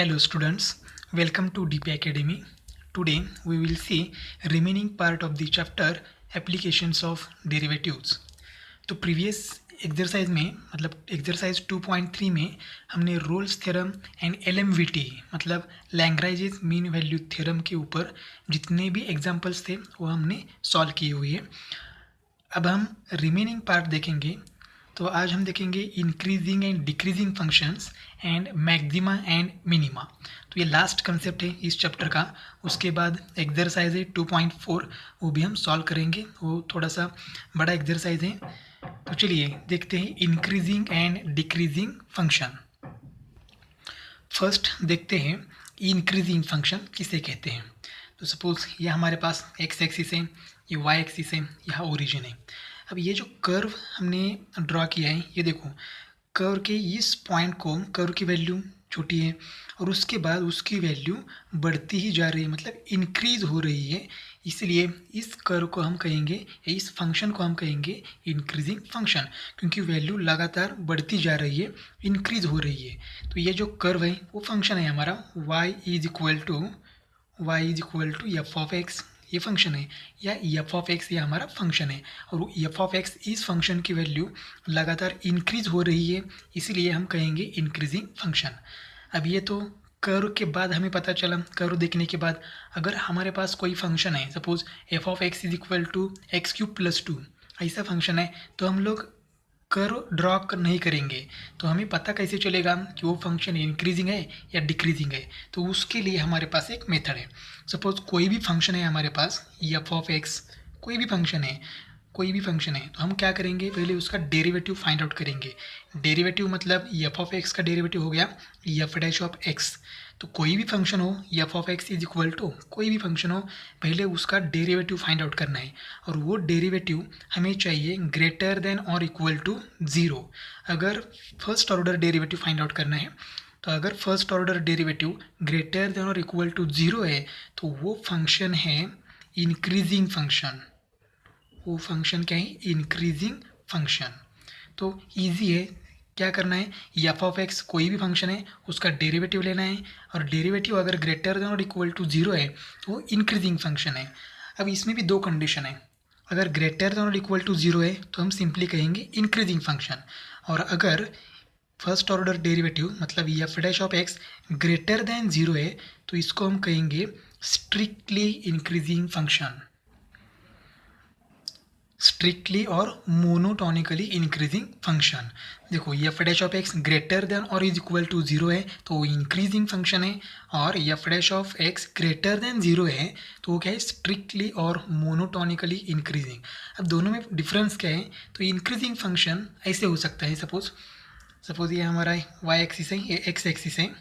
Hello students, welcome to DP Academy. Today we will see remaining part of the chapter applications of derivatives. तो previous exercise में मतलब exercise 2.3 में हमने Rolle's theorem and LMVT मतलब Lagrange mean value theorem के ऊपर जितने भी एग्जांपल्स थे वो हमने सॉल्व किए हुए हैं. अब हम रिमेनिंग पार्ट देखेंगे. तो आज हम देखेंगे increasing and decreasing functions and maxima and minima. तो ये लास्ट कंसेप्ट है इस चैप्टर का. उसके बाद एक्सरसाइज है 2.4, वो भी हम सॉल्व करेंगे. वो थोड़ा सा बड़ा एक्सरसाइज है. तो चलिए देखते हैं increasing and decreasing function. First देखते हैं इंक्रीजिंग फंक्शन किसे कहते हैं. तो सपोज ये हमारे पास एक्स एक्सिस है, ये वाई एक्सिस है, यहाँ ओरिजिन है. अब ये जो कर्व हमने ड्रॉ किया है, ये देखो कर्व के इस पॉइंट को कर्व की वैल्यू छोटी है और उसके बाद उसकी वैल्यू बढ़ती ही जा रही है, मतलब इंक्रीज हो रही है. इसलिए इस कर्व को हम कहेंगे या इस फंक्शन को हम कहेंगे इंक्रीजिंग फंक्शन, क्योंकि वैल्यू लगातार बढ़ती जा रही है, इंक्रीज हो रही है. तो ये जो कर्व है वो फंक्शन है हमारा y is equal to F of x, ये फंक्शन है, या एफ ऑफ एक्स ये हमारा फंक्शन है. और एफ ऑफ एक्स इस फंक्शन की वैल्यू लगातार इंक्रीज हो रही है, इसीलिए हम कहेंगे इंक्रीजिंग फंक्शन. अब ये तो कर्व के बाद हमें पता चला. कर्व देखने के बाद अगर हमारे पास कोई फंक्शन है, suppose f of x is equal to x cube plus 2, ऐसा फंक्शन है, तो हम लोग कर्व ड्रॉ नहीं करेंगे. तो हमें पता कैसे चलेगा कि वो फंक्शन इंक्रीजिंग है या डिक्रीजिंग है. तो उसके लिए हमारे पास एक मेथड है. सपोज कोई भी फंक्शन है हमारे पास, एफ ऑफ एक्स कोई भी फंक्शन है, तो हम क्या करेंगे, पहले उसका डेरिवेटिव फाइंड आउट करेंगे. डेरिवेटिव मतलब एफ ऑफ एक्स का डेरिवेटिव हो गया एफ डैश ऑफ एक्स. तो कोई भी फंक्शन हो, f of x is equal to कोई भी फंक्शन हो, पहले उसका डेरिवेटिव फाइंड आउट करना है. और वो डेरिवेटिव हमें चाहिए ग्रेटर देन और इक्वल टू 0. अगर first order derivative find out करना है, तो अगर first order derivative greater than और इक्वल टू 0 है, तो वो फंक्शन है इंक्रीजिंग फंक्शन. वो फंक्शन क्या है, इंक्रीजिंग फंक्शन. तो इजी है. क्या करना है, एफ ऑफ एक्स कोई भी फंक्शन है, उसका डेरिवेटिव लेना है, और डेरिवेटिव अगर ग्रेटर देन और इक्वल टू 0 है तो वो इंक्रीजिंग फंक्शन है. अब इसमें भी दो कंडीशन है. अगर ग्रेटर देन और इक्वल टू 0 है तो हम सिंपली कहेंगे इंक्रीजिंग फंक्शन. और अगर फर्स्ट ऑर्डर डेरिवेटिव मतलब F dash of X greater than 0 है, तो इसको हम कहेंगे स्ट्रिक्टली इंक्रीजिंग फंक्शन. स्ट्रिक्टली और मोनोटोनिकली इंक्रीजिंग फंक्शन. देखो f dash of X greater than और इज इक्वल टू 0 है तो वो इंक्रीजिंग फंक्शन है, और F dash of X greater than 0 है तो वो क्या है, स्ट्रिक्टली और मोनोटोनिकली इंक्रीजिंग. अब दोनों में डिफरेंस क्या है, तो इंक्रीजिंग फंक्शन ऐसे हो सकता है. सपोज ये हमारा वाई एक्सिस है, ये एक्स एक्सिस है,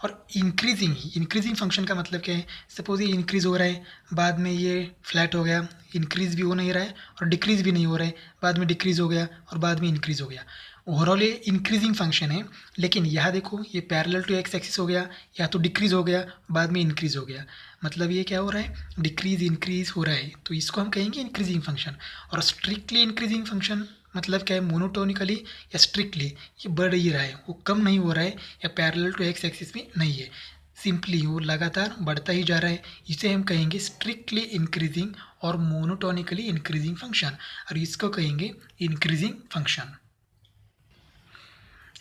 और इंक्रीजिंग फंक्शन का मतलब क्या है, सपोज ये इंक्रीज हो रहा है, बाद में ये फ्लैट हो गया, इंक्रीज भी हो नहीं रहा है और डिक्रीज भी नहीं हो रहा है, बाद में डिक्रीज हो गया और बाद में इंक्रीज हो गया. ओवरऑल ये इंक्रीजिंग फंक्शन है. लेकिन यहाँ देखो ये पैरेलल टू एक्स एक्सिस हो गया, या तो डिक्रीज हो गया बाद में इंक्रीज हो गया, मतलब ये क्या हो रहा है, डिक्रीज इंक्रीज हो रहा है, तो इसको हम कहेंगे इंक्रीजिंग फंक्शन. और स्ट्रिक्टली इंक्रीजिंग फंक्शन मतलब क्या है, मोनोटोनिकली या स्ट्रिक्टली ये बढ़ ही रहा है, वो कम नहीं हो रहा है, या पैरेलल टू एक्स एक्सिस भी नहीं है, सिंपली वो लगातार बढ़ता ही जा रहा है. इसे हम कहेंगे स्ट्रिक्टली इंक्रीजिंग और मोनोटोनिकली इंक्रीजिंग फंक्शन, और इसको कहेंगे इंक्रीजिंग फंक्शन.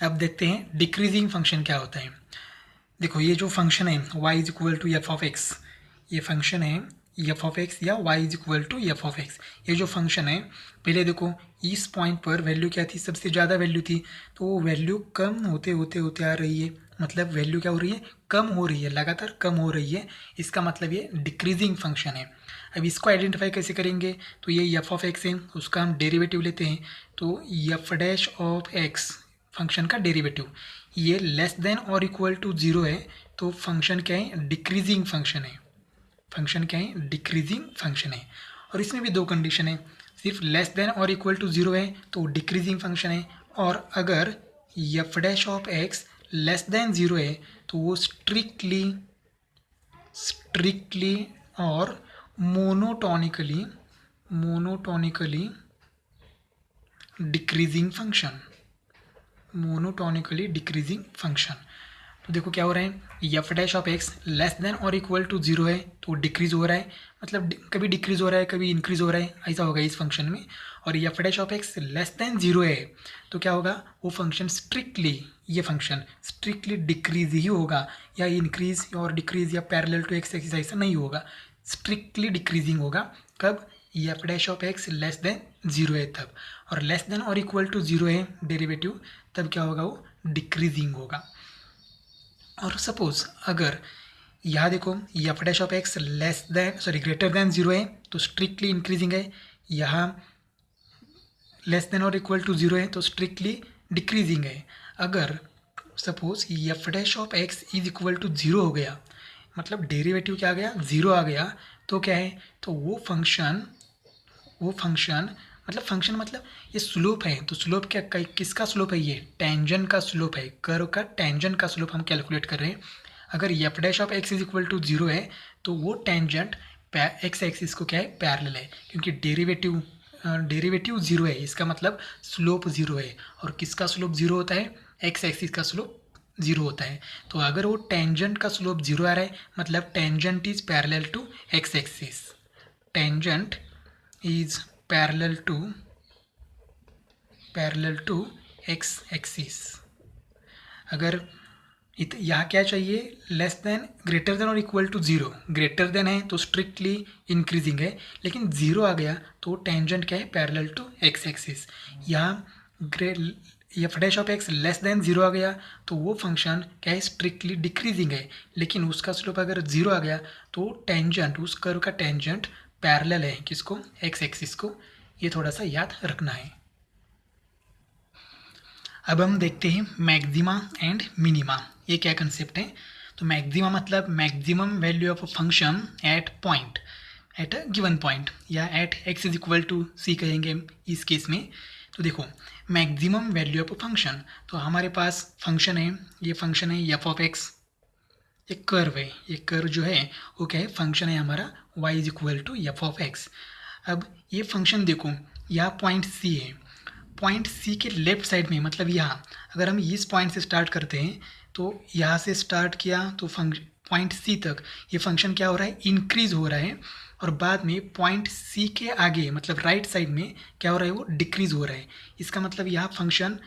अब देखते हैं डिक्रीजिंग फंक्शन क्या होता है. देखो ये जो फंक्शन है y is equal to F of x, ये फंक्शन है एफ ऑफ एक्स या y is equal to F of x. ये जो फंक्शन है, पहले देखो इस पॉइंट पर वैल्यू क्या थी, सबसे ज़्यादा वैल्यू थी, तो वो वैल्यू कम होते होते होते आ रही है, मतलब वैल्यू क्या हो रही है, कम हो रही है, लगातार कम हो रही है. इसका मतलब ये डिक्रीजिंग फंक्शन है. अब इसको आइडेंटिफाई कैसे करेंगे, तो ये एफ ऑफ एक्स है, उसका हम डेरिवेटिव लेते हैं. तो f dash of x function का डेरिवेटिव, ये लेस देन और इक्वल टू 0 है, तो फंक्शन क्या है, डिक्रीजिंग फंक्शन है. फंक्शन क्या है, डिक्रीजिंग फंक्शन है. और इसमें भी दो कंडीशन है. सिर्फ लेस देन और इक्वल टू 0 है तो डिक्रीजिंग फंक्शन है, और अगर f dash of x less than 0 है तो वो स्ट्रिक्टली और monotonically decreasing function. Monotonically decreasing function. तो देखो क्या हो रहा है, F dash of x less than और इक्वल टू जीरो है तो डिक्रीज हो रहा है, मतलब कभी डिक्रीज हो रहा है कभी इंक्रीज हो रहा है, ऐसा होगा इस फंक्शन में। और F dash of x less than zero है तो क्या होगा, वो फंक्शन स्ट्रिक्टली, ये फंक्शन स्ट्रिक्टली डिक्रीज ही होगा, या इंक्रीज और डिक्रीज या पैरेलल टू एक्स एक्सिस ऐसा नहीं होगा, स्ट्रिक्टली डिक्रीजिंग होगा। कब, F dash of x less than zero है तब, और लेस देन और इक्वल टू जीरो है डेरिवेटिव, तब क्या होगा, वो डिक्रीजिंग होगा। और सपोज अगर यहाँ देखो f dash of x less than sorry greater than zero है तो स्ट्रिक्टली इंक्रीजिंग है, यहाँ लेस देन और इक्वल टू जीरो है तो स्ट्रिक्टली डिक्रीजिंग है। अगर suppose f dash of x is equal to zero हो गया, मतलब डेरिवेटिव क्या आ गया, जीरो आ गया, तो क्या है, तो वो फंक्शन मतलब फंक्शन मतलब ये स्लोप है, तो स्लोप क्या, किसका स्लोप है, ये टेंजेंट का स्लोप है, कर्व का टेंजेंट का स्लोप हम कैलकुलेट कर रहे हैं। अगर f dash of x is equal to zero है तो वो टेंजेंट एक्स एक्सिस को क्या है, पैरेलल है, क्योंकि डेरिवेटिव जीरो है, इसका मतलब स्लोप जीरो है, और किसका स्लोप जीरो होता है, एक्स एक्सिस का स्लोप जीरो होता है। तो अगर वो टेंजेंट का स्लोप जीरो आ रहा है मतलब tangent is parallel to x axis, tangent is parallel to x axis. अगर यहाँ क्या चाहिए, लेस देन, ग्रेटर देन और equal to zero, greater than है तो स्ट्रिक्टली इंक्रीजिंग है, लेकिन जीरो आ गया तो टेंजेंट क्या है, पैरेलल टू एक्स एक्सिस। यहाँ F dash of x less than zero आ गया तो वो फंक्शन क्या है, स्ट्रिक्टली डिक्रीजिंग है, लेकिन उसका स्लोप अगर जीरो आ गया तो टेंजेंट, उस कर्व का टेंजेंट पैरेलल है किसको, एक्स एक्सिस को। ये थोड़ा सा याद रखना है। अब हम देखते हैं मैक्सिमा एंड मिनिमा, ये क्या कंसेप्ट है। तो मैक्सिमा मतलब maximum value of a function at point, at a given point, या at X is equal to C कहेंगे इस केस में। तो देखो maximum value of a function, तो हमारे पास फंक्शन है, ये फंक्शन है एफ ऑफ एक्स, एक कर्व है, ये कर्व जो है वो क्या है, फंक्शन है हमारा y is equal to F of x. अब ये फंक्शन देखो, यहाँ पॉइंट सी है, पॉइंट सी के लेफ्ट साइड में, मतलब यहाँ अगर हम इस पॉइंट से स्टार्ट करते हैं तो यहाँ से स्टार्ट किया तो पॉइंट सी तक ये फंक्शन क्या हो रहा है, इंक्रीज हो रहा है, और बाद में पॉइंट सी के आगे मतलब राइट साइड में क्या हो रहा है, वो डिक्रीज हो रहा है। इसका मतलब यहाँ फंक्शन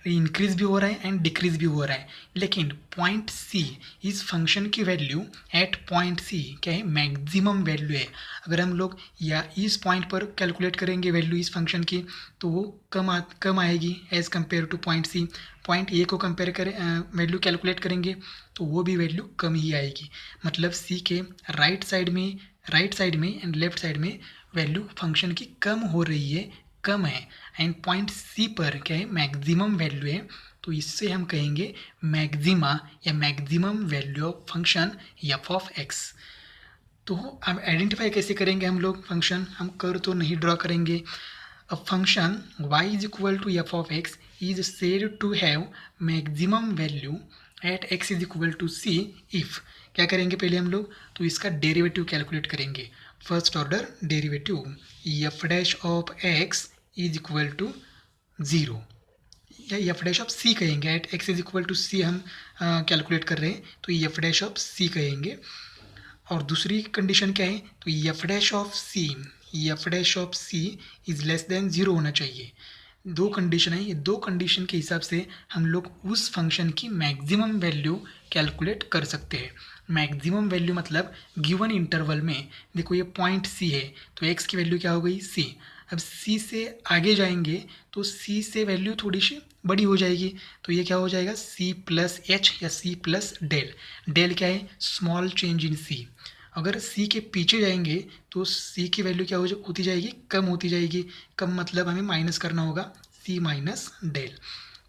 इंक्रीज भी हो रहा है एंड डिक्रीज भी हो रहा है, लेकिन पॉइंट सी, इस फंक्शन की वैल्यू एट पॉइंट सी क्या है, मैक्सिमम वैल्यू है। अगर हम लोग या इस पॉइंट पर कैलकुलेट करेंगे वैल्यू इस फंक्शन की तो वो कम आएगी as compare to point C. Point A को कंपेयर करें, वैल्यू कैलकुलेट करेंगे तो वो भी वैल्यू कम ही आएगी, मतलब सी के राइट साइड में एंड लेफ्ट साइड में वैल्यू फंक्शन की कम हो रही है, कम है, एंड पॉइंट सी पर क्या है, मैक्सिमम वैल्यू है, तो इससे हम कहेंगे मैक्सिमा या maximum value of function F of x. तो हम आइडेंटिफाई कैसे करेंगे हम लोग फंक्शन, हम कर तो नहीं ड्रॉ करेंगे। A function y is equal to F of x is said to have maximum value at x is equal to C if, क्या करेंगे पहले हम लोग, तो इसका डेरिवेटिव कैलकुलेट करेंगे, first order derivative F dash of x is equal to zero, या F dash of C कहेंगे, at X is equal to C हम कैलकुलेट कर रहे हैं तो एफ डैश ऑफ सी कहेंगे। और दूसरी कंडीशन क्या है, तो f dash of C is less than zero होना चाहिए। दो कंडीशन है, ये दो कंडीशन के हिसाब से हम लोग उस फंक्शन की मैक्सिमम वैल्यू कैलकुलेट कर सकते हैं। मैक्सिमम वैल्यू मतलब गिवन इंटरवल में, देखो ये पॉइंट सी है तो एक्स की वैल्यू क्या हो गई, सी। अब सी से आगे जाएंगे तो सी से वैल्यू थोड़ी सी बड़ी हो जाएगी, तो ये क्या हो जाएगा, सी प्लस एच या सी प्लस डेल। डेल क्या है, स्मॉल चेंज इन सी। अगर सी के पीछे जाएंगे तो सी की वैल्यू क्या होती जाएगी, कम होती जाएगी। कम मतलब हमें माइनस करना होगा, सी माइनस डेल।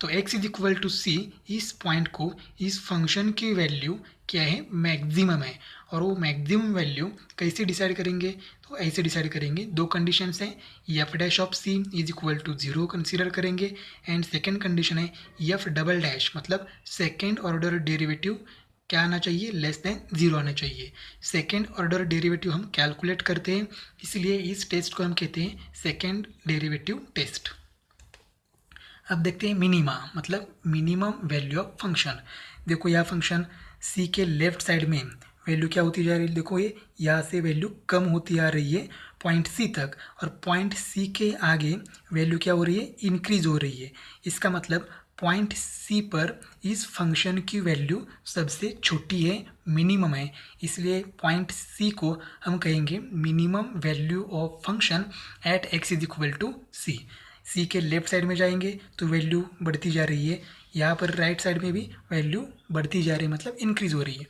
तो x इज इक्वल टू सी, इस पॉइंट को, इस फंक्शन की वैल्यू क्या है, मैक्सिमम है। और वो मैक्सिमम वैल्यू कैसे डिसाइड करेंगे, तो ऐसे डिसाइड करेंगे, दो कंडीशंस हैं, f dash of C is equal to zero consider करेंगे, एंड सेकेंड कंडीशन है एफ डबल डैश, मतलब सेकेंड ऑर्डर डेरिवेटिव क्या आना चाहिए, लेस देन ज़ीरो आना चाहिए। सेकेंड ऑर्डर डेरिवेटिव हम कैलकुलेट करते हैं, इसलिए इस टेस्ट को हम कहते हैं सेकेंड डेरिवेटिव टेस्ट। अब देखते हैं मिनिमा, मतलब मिनिमम वैल्यू ऑफ फंक्शन। देखो यह फंक्शन सी के लेफ्ट साइड में वैल्यू क्या होती जा रही है, देखो ये यहाँ से वैल्यू कम होती आ रही है पॉइंट सी तक, और पॉइंट सी के आगे वैल्यू क्या हो रही है, इंक्रीज हो रही है। इसका मतलब पॉइंट सी पर इस फंक्शन की वैल्यू सबसे छोटी है, मिनिमम है, इसलिए पॉइंट सी को हम कहेंगे minimum value of function at X is equal to C. C के लेफ्ट साइड में जाएंगे तो वैल्यू बढ़ती जा रही है, यहाँ पर राइट साइड में भी वैल्यू बढ़ती जा रही है, मतलब इंक्रीज हो रही है।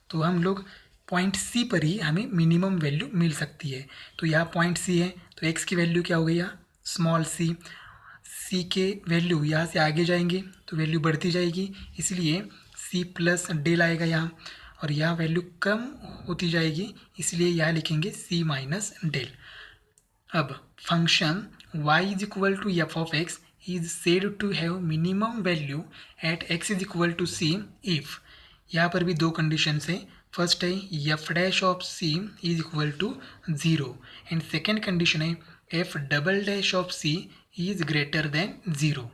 तो हम लोग पॉइंट सी पर ही हमें मिनिमम वैल्यू मिल सकती है। तो यहाँ पॉइंट सी है तो एक्स की वैल्यू क्या हो गई, यहाँ स्मॉल सी। सी के वैल्यू यहाँ से आगे जाएंगे तो वैल्यू बढ़ती जाएगी, इसलिए सी प्लस डेल आएगा यहाँ, और यहाँ वैल्यू कम होती जाएगी, इसलिए यहाँ लिखेंगे सी माइनस डेल। अब function y is equal to F of x is said to have minimum value at x is equal to C if, यहाँ पर भी दो कंडीशन है। फर्स्ट है F dash of C is equal to 0, and second condition है F double dash of C is greater than 0।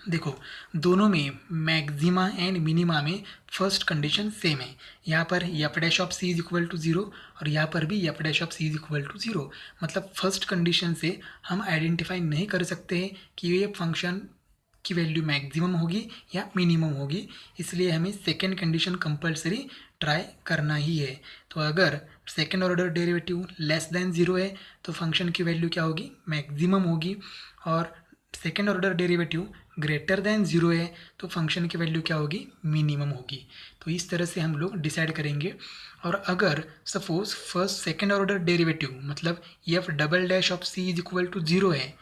देखो दोनों में मैक्सिमा एंड मिनिमा में फर्स्ट कंडीशन सेम है। यहाँ पर f dash of C is equal to 0 और यहाँ पर भी f dash of C is equal to 0, मतलब फर्स्ट कंडीशन से हम आइडेंटिफाई नहीं कर सकते हैं कि ये फंक्शन की वैल्यू मैक्सिमम होगी या मिनिमम होगी, इसलिए हमें सेकेंड कंडीशन कंपलसरी ट्राई करना ही है। तो अगर second order derivative less than 0 है तो फंक्शन की वैल्यू क्या होगी, मैक्सिमम होगी, और second order derivative greater than 0 है तो फंक्शन की वैल्यू क्या होगी, मिनिमम होगी। तो इस तरह से हम लोग डिसाइड करेंगे। और अगर suppose first second order derivative मतलब F double dash of C is equal to 0 है,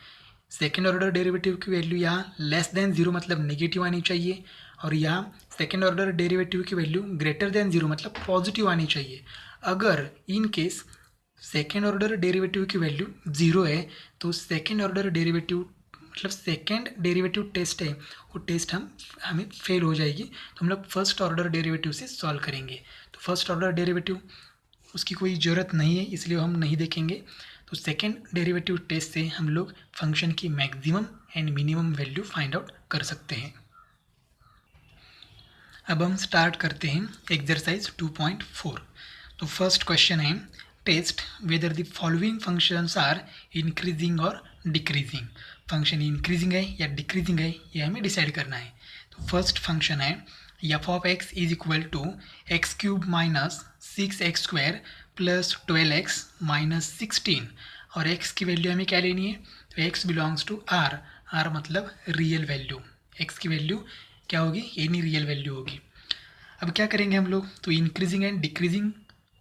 सेकेंड ऑर्डर डेरिवेटिव की वैल्यू यहाँ लेस देन 0 मतलब नेगेटिव आनी चाहिए, और यहाँ सेकेंड ऑर्डर डेरिवेटिव की वैल्यू ग्रेटर देन 0 मतलब पॉजिटिव आनी चाहिए। अगर in case second order derivative की वैल्यू 0 है तो सेकेंड ऑर्डर डेरिवेटिव मतलब सेकेंड डेरिवेटिव टेस्ट है वो टेस्ट हमें फेल हो जाएगी, तो हम लोग फर्स्ट ऑर्डर डेरिवेटिव से सॉल्व करेंगे। तो फर्स्ट ऑर्डर डेरिवेटिव उसकी कोई ज़रूरत नहीं है, इसलिए हम नहीं देखेंगे। तो सेकेंड डेरिवेटिव टेस्ट से हम लोग फंक्शन की maximum and minimum value find out कर सकते हैं। अब हम स्टार्ट करते हैं एक्सरसाइज 2.4। तो फर्स्ट क्वेश्चन है test whether the following functions are increasing और डिक्रीजिंग। फंक्शन इंक्रीजिंग है या डिक्रीजिंग है ये हमें डिसाइड करना है। तो फर्स्ट फंक्शन है F of x is equal to x cube minus 6x square plus 12x minus 16, और x की वैल्यू हमें क्या लेनी है, तो x belongs to r, r मतलब रियल वैल्यू, x की वैल्यू क्या होगी, एनी रियल वैल्यू होगी। अब क्या करेंगे हम लोग, तो इंक्रीजिंग एंड डिक्रीजिंग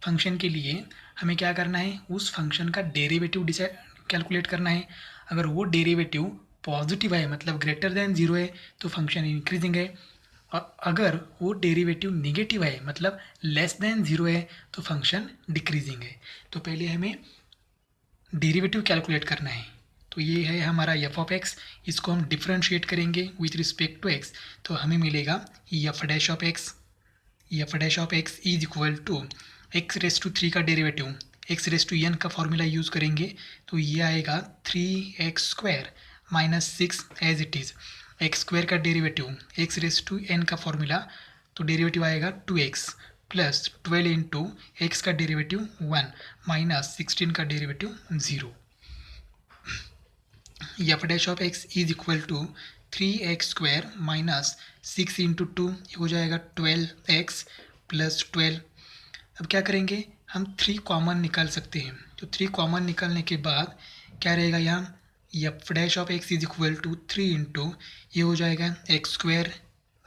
फंक्शन के लिए हमें क्या करना है, उस फंक्शन का डेरिवेटिव डिसाइड कैलकुलेट करना है। अगर वो डेरिवेटिव पॉजिटिव है मतलब ग्रेटर देन 0 है तो फंक्शन इंक्रीजिंग है, और अगर वो डेरिवेटिव नेगेटिव है मतलब लेस देन 0 है तो फंक्शन डिक्रीजिंग है। तो पहले हमें डेरिवेटिव कैलकुलेट करना है। तो ये है हमारा एफ ऑफ एक्स, इसको हम डिफ्रेंशिएट करेंगे विथ रिस्पेक्ट टू एक्स, तो हमें मिलेगा F dash of X, F dash of x is equal to X raise to 3 का derivative X raise to N का फॉर्मूला यूज़ करेंगे, तो ये आएगा 3x square minus 6 as it is, x square का derivative X raise to N का formula, तो derivative आएगा 2x प्लस 12 इंटू एक्स का डेरिवेटिव 1 माइनस 16 का derivative 0। F dash of x is equal to 3x square minus 6 into 2 हो जाएगा 12x plus 12। अब क्या करेंगे, हम 3 कॉमन निकाल सकते हैं, तो 3 कॉमन निकालने के बाद क्या रहेगा, यहाँ F dash of x is equal to 3 into ये हो जाएगा x square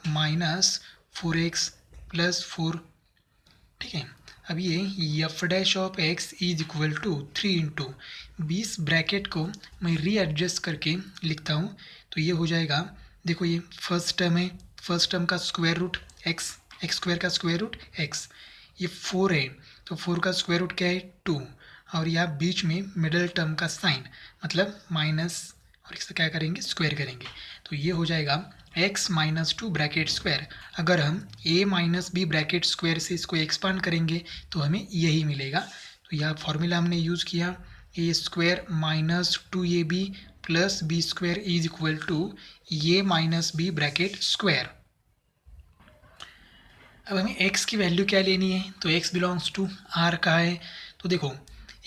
minus 4x plus 4, ठीक है। अब ये f dash of x is equal to 3 into 20 bracket को मैं रीएडजस्ट करके लिखता हूँ, तो ये हो जाएगा, देखो ये फर्स्ट टर्म है, फर्स्ट टर्म का square root x, x square का स्क्वायर रूट एक्स, ये 4 है तो 4 का स्क्वायर रूट क्या है 2, और यहाँ बीच में मिडल टर्म का साइन मतलब माइनस, और इससे क्या करेंगे स्क्वायर करेंगे, तो ये हो जाएगा x माइनस 2 ब्रैकेट स्क्वायर। अगर हम a minus B bracket square से इसको एक्सपांड करेंगे तो हमें यही मिलेगा। तो यह फॉर्मूला हमने यूज़ किया A square minus 2ab plus B square is equal to A minus B bracket square. अब हमें x की वैल्यू क्या लेनी है, तो x बिलोंग्स टू r का है। तो देखो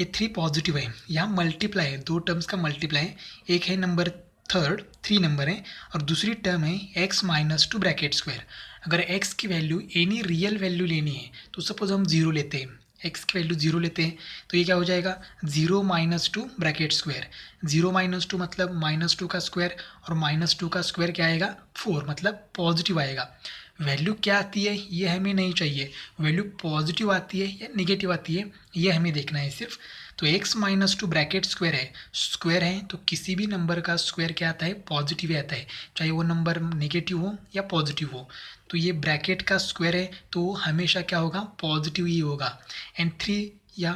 ये 3 पॉजिटिव है, यहाँ मल्टीप्लाई है, दो टर्म्स का मल्टीप्लाई है, एक है नंबर थर्ड 3 नंबर है और दूसरी टर्म है x minus to bracket square. अगर x की वैल्यू एनी रियल वैल्यू लेनी है तो सपोज हम 0 लेते हैं, x की वैल्यू 0 लेते हैं तो ये क्या हो जाएगा 0 minus two bracket square. 0 minus two मतलब माइनस टू का स्क्वायर और माइनस टू का स्क्वायर क्या आएगा 4, मतलब पॉजिटिव आएगा। वैल्यू क्या आती है ये हमें नहीं चाहिए, वैल्यू पॉजिटिव आती है या नेगेटिव आती है ये हमें देखना है सिर्फ। तो x minus to bracket square है तो किसी भी नंबर का स्क्वायर क्या आता है पॉजिटिव आता है, चाहे वो नंबर नेगेटिव हो या पॉजिटिव हो। तो ये ब्रैकेट का स्क्वायर है तो हमेशा क्या होगा पॉजिटिव ही होगा। एंड 3 या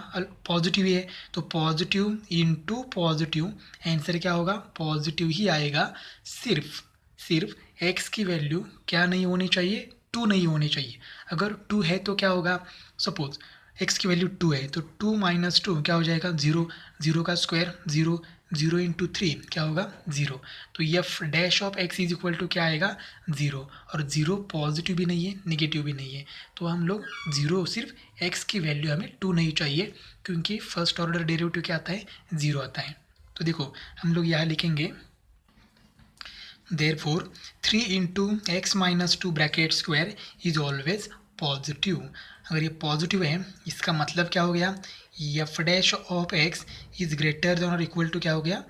पॉजिटिव ही है तो पॉजिटिव इंटू पॉजिटिव आंसर क्या होगा पॉजिटिव ही आएगा। सिर्फ x की वैल्यू क्या नहीं होनी चाहिए 2 नहीं होनी चाहिए। अगर 2 है तो क्या होगा, सपोज x की वैल्यू 2 है तो 2 माइनस 2 क्या हो जाएगा 0, 0 का स्क्वायर 0, 0 इंटू 3 क्या होगा 0। तो f dash of x is equal to क्या आएगा 0, और 0 पॉजिटिव भी नहीं है नेगेटिव भी नहीं है तो हम लोग 0 सिर्फ x की वैल्यू हमें 2 नहीं चाहिए क्योंकि फर्स्ट ऑर्डर डेरिवेटिव क्या आता है 0 आता है। तो देखो हम लोग यहाँ लिखेंगे therefore 3 into x minus 2 bracket square is always positive. अगर ये पॉजिटिव है इसका मतलब क्या हो गया F dash of x is greater than और इक्वल टू क्या हो गया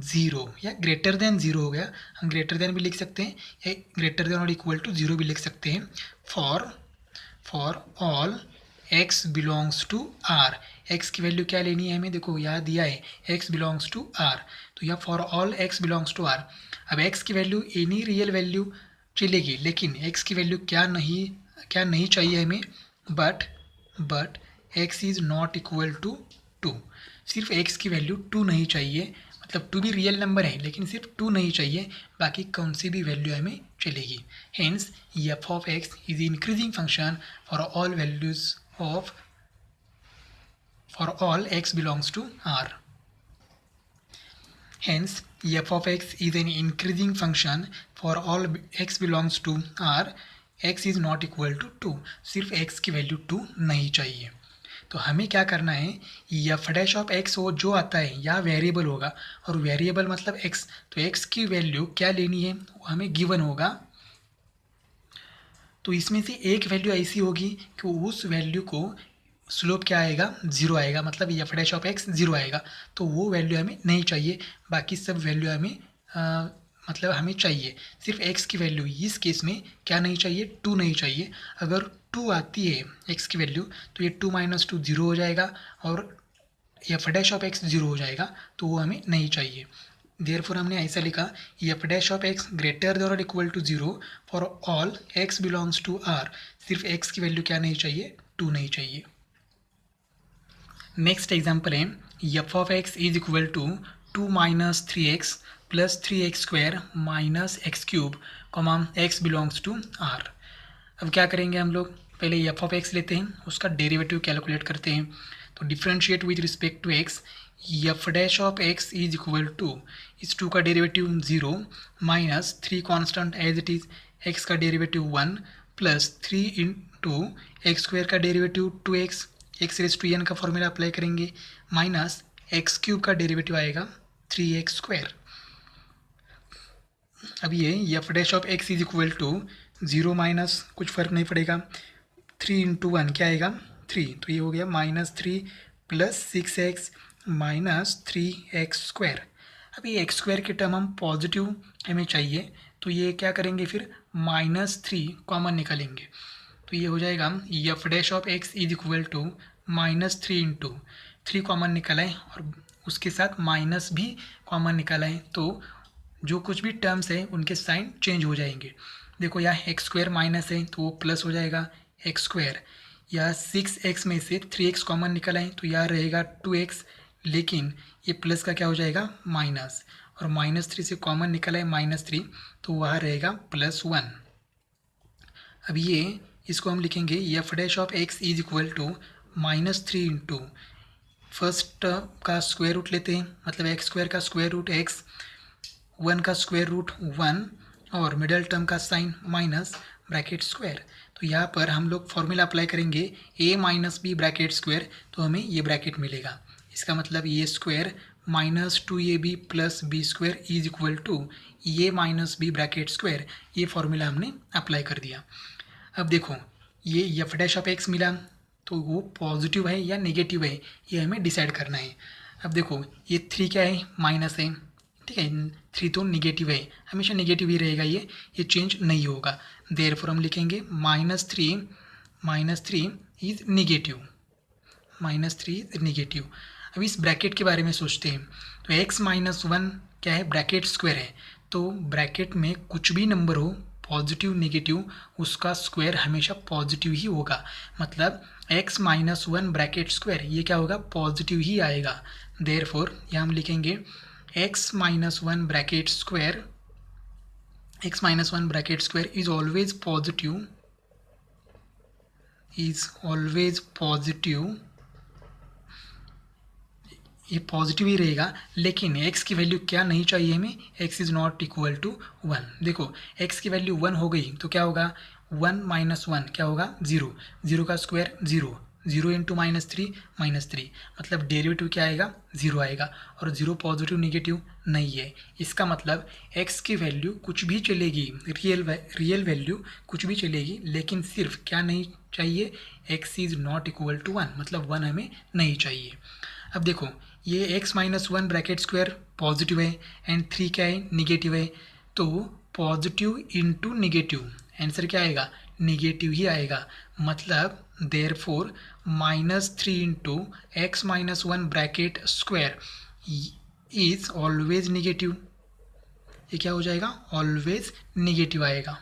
0 या ग्रेटर देन 0 हो गया। हम ग्रेटर देन भी लिख सकते हैं या ग्रेटर देन और इक्वल टू 0 भी लिख सकते हैं। For all x belongs to r, x की वैल्यू क्या लेनी है हमें, देखो यहाँ दिया है x बिलोंग्स टू r तो यह for all x belongs to r। अब x की वैल्यू एनी रियल वैल्यू चलेगी लेकिन x की वैल्यू क्या नहीं चाहिए हमें, but x is not equal to 2। सिर्फ x की वैल्यू 2 नहीं चाहिए, मतलब 2 भी रियल नंबर है लेकिन सिर्फ 2 नहीं चाहिए, बाकी कौन सी भी वैल्यू हमें चलेगी। Hence f of x is increasing function for all values of for all x belongs to R. Hence, f of x is an increasing function for all x belongs to R. x is not equal to 2. सिर्फ x की value 2 नहीं चाहिए। तो हमें क्या करना है F dash of x वो जो आता है या वेरिएबल होगा और वेरिएबल मतलब x, तो x की वैल्यू क्या लेनी है वो हमें गिवन होगा। तो इसमें से एक वैल्यू ऐसी होगी कि उस वैल्यू को स्लोप क्या आएगा 0 आएगा, मतलब एफ डैश ऑफ एक्स 0 आएगा तो वो वैल्यू हमें नहीं चाहिए, बाकी सब वैल्यू हमें मतलब हमें चाहिए। सिर्फ x की वैल्यू इस केस में क्या नहीं चाहिए 2 नहीं चाहिए। अगर 2 आती है x की वैल्यू तो ये 2 माइनस 2 0 हो जाएगा और एफ डैश ऑफ एक्स 0 हो जाएगा तो वो हमें नहीं चाहिए। देयरफॉर हमने ऐसा लिखा F dash of X greater than और equal to 0 for all x belongs to r। सिर्फ x की वैल्यू क्या नहीं चाहिए 2 नहीं चाहिए। नेक्स्ट एग्जाम्पल है F of x is equal to 2 minus 3x plus 3x square minus x cube comma x belongs to r। अब क्या करेंगे हम लोग पहले एफ ऑफ एक्स लेते हैं उसका डेरिवेटिव कैलकुलेट करते हैं। तो differentiate with respect to x f dash of x is equal to इस 2 का derivative 0 minus 3 constant as it is x का derivative 1 plus 3 into x square का derivative 2x, x raise to N का formula apply करेंगे minus x cube का derivative आएगा 3x square. अब ये f dash of x is equal to 0 minus कुछ फर्क नहीं पड़ेगा 3 इंटू 1 क्या आएगा 3, तो ये हो गया minus 3 plus 6x minus 3x square. अब ये एक्स स्क्वायर की टर्म हम पॉजिटिव हमें चाहिए तो ये क्या करेंगे फिर -3 कॉमन निकालेंगे तो ये हो जाएगा f dash of x is equal to -3 into 3 common निकाला है और उसके साथ माइनस भी कॉमन निकाला है तो जो कुछ भी टर्म्स है उनके साइन चेंज हो जाएंगे। देखो यहाँ एक्स स्क्वायर माइनस है तो वो प्लस हो जाएगा एक्स स्क्वायर, या 6x में से 3x कॉमन निकाला है तो यहाँ रहेगा 2x, लेकिन ये प्लस का क्या हो जाएगा माइनस, और -3 से कॉमन निकाला है -3 तो वहाँ रहेगा +1। अब ये इसको हम लिखेंगे f dash of x is equal to -3 into first का स्क्वायर रूट लेते हैं, मतलब एक्स स्क्वायर का स्क्वायर रूट एक्स, 1 का स्क्वायर रूट 1 और मिडल टर्म का साइन माइनस ब्रैकेट स्क्वायर। तो यहाँ पर हम लोग फॉर्मूला अप्लाई करेंगे a minus B bracket square, तो हमें ये ब्रैकेट मिलेगा। इसका मतलब a square minus 2ab plus B square is equal to A minus B bracket square. ये फॉर्मूला हमने अप्लाई कर दिया। अब देखो ये एफ डैश ऑफ एक्स मिला, तो वो पॉजिटिव है या नेगेटिव है ये हमें डिसाइड करना है। अब देखो ये 3 क्या है, माइनस है, ठीक है, 3 तो नेगेटिव है, हमेशा नेगेटिव ही रहेगा, ये चेंज नहीं होगा। देयरफॉर हम लिखेंगे -3 इज नेगेटिव, -3 इज नेगेटिव। अब इस ब्रैकेट के बारे में सोचते हैं, तो x माइनस 1 क्या है, ब्रैकेट स्क्वायर है, तो ब्रैकेट में कुछ भी नंबर हो पॉजिटिव नेगेटिव उसका स्क्वायर हमेशा पॉजिटिव ही होगा। मतलब x माइनस 1 ब्रैकेट स्क्वायर ये क्या होगा, पॉजिटिव ही आएगा। देयरफॉर यहाँ हम लिखेंगे x minus 1 bracket square, x minus 1 bracket square is always positive, ये पॉजिटिव ही रहेगा। लेकिन x की वैल्यू क्या नहीं चाहिए हमें, x is not equal to 1। देखो x की वैल्यू 1 हो गई तो क्या होगा, 1 माइनस 1 क्या होगा, 0, 0 का स्क्वायर 0, 0 इंटू -3 -3, मतलब डेरिवेटिव क्या आएगा, 0 आएगा। और 0 पॉजिटिव नेगेटिव नहीं है, इसका मतलब x की वैल्यू कुछ भी चलेगी, रियल वैल्यू कुछ भी चलेगी, लेकिन सिर्फ क्या नहीं चाहिए, x is not equal to 1, मतलब 1 हमें नहीं चाहिए। अब देखो ये x minus 1 bracket square positive है एंड 3 क्या है, निगेटिव है, तो पॉजिटिव इंटू निगेटिव आंसर क्या आएगा, निगेटिव ही आएगा। मतलब therefore -3 into x minus 1 bracket square is always negative, ये क्या हो जाएगा, ऑलवेज निगेटिव आएगा,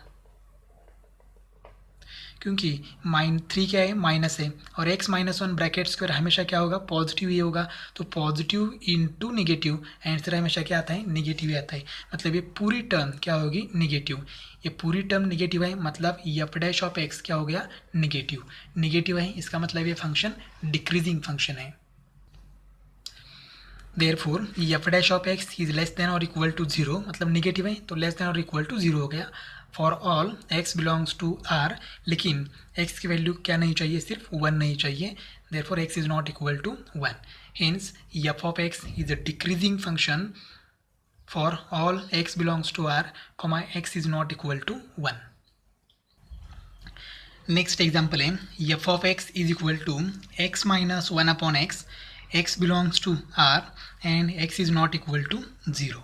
क्योंकि -3 क्या है, माइनस है, और x माइनस 1 ब्रैकेट स्क्वायर हमेशा क्या होगा, पॉजिटिव ही होगा। तो पॉजिटिव इंटू निगेटिव आंसर हमेशा क्या आता है, निगेटिव ही आता है। मतलब ये पूरी टर्म क्या होगी, निगेटिव, ये पूरी टर्म निगेटिव है, मतलब एफ डैश ऑफ एक्स क्या हो गया, निगेटिव है। इसका मतलब ये फंक्शन डिक्रीजिंग फंक्शन है। Therefore f dash of x is less than और इक्वल टू 0, मतलब निगेटिव है तो लेस देन और इक्वल टू 0 हो गया। For all x belongs to r, लेकिन x की वैल्यू क्या नहीं चाहिए, सिर्फ 1 नहीं चाहिए। Therefore x is not equal to 1, hence f of x is a decreasing function for all x belongs to r, x is not equal to 1। Next example है f of x is equal to x minus 1 upon x belongs to r and x is not equal to 0।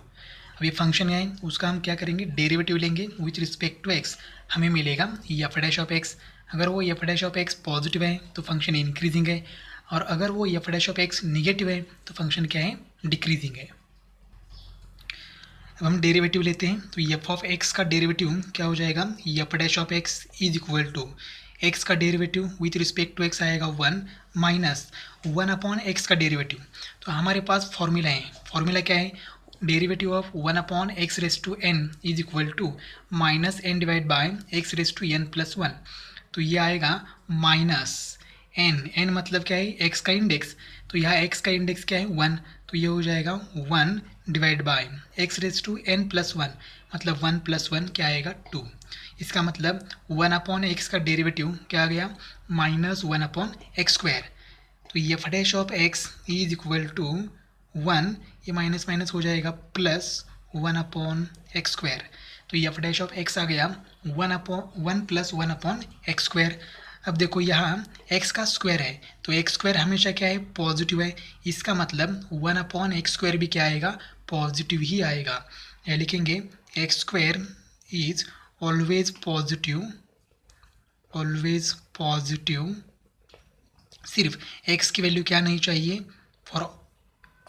अब ये function है उसका हम क्या करेंगे, derivative लेंगे with respect to x, हमें मिलेगा एफ डैश ऑफ x। अगर वो F dash of x positive है तो फंक्शन इंक्रीजिंग है, और अगर वो F dash of x negative है तो फंक्शन क्या है, डिक्रीजिंग है। अब हम डेरिवेटिव लेते हैं, तो एफ ऑफ x का डेरिवेटिव क्या हो जाएगा, f dash of x is equal to x का derivative with respect to x आएगा 1 माइनस 1 अपॉन x का डेरिवेटिव। तो हमारे पास फॉर्मूला है, फॉर्मूला क्या है, derivative of 1 upon x raise to n is equal to minus n divide by x raise to n plus 1। तो ये आएगा -n मतलब क्या है, x का इंडेक्स, तो यहाँ x का इंडेक्स क्या है, 1, तो ये हो जाएगा 1 divide by x raise to n plus 1, मतलब 1 प्लस 1 क्या आएगा, 2। इसका मतलब 1 अपॉन एक्स का डेरिवेटिव क्या आ गया, -1 अपॉन एक्स स्क्वायर। तो f dash of x is equal to 1, ये माइनस माइनस हो जाएगा प्लस 1 अपॉन एक्स स्क्वायर। तो एफ डैश ऑफ एक्स आ गया 1 प्लस 1 अपॉन एक्स स्क्वायर। अब देखो यहाँ x का स्क्वायर है, तो एक्स स्क्वायर हमेशा क्या है, पॉजिटिव है, इसका मतलब 1 अपॉन एक्स स्क्वायर भी क्या आएगा, पॉजिटिव ही आएगा। या लिखेंगे x square is always positive, सिर्फ x की वैल्यू क्या नहीं चाहिए, for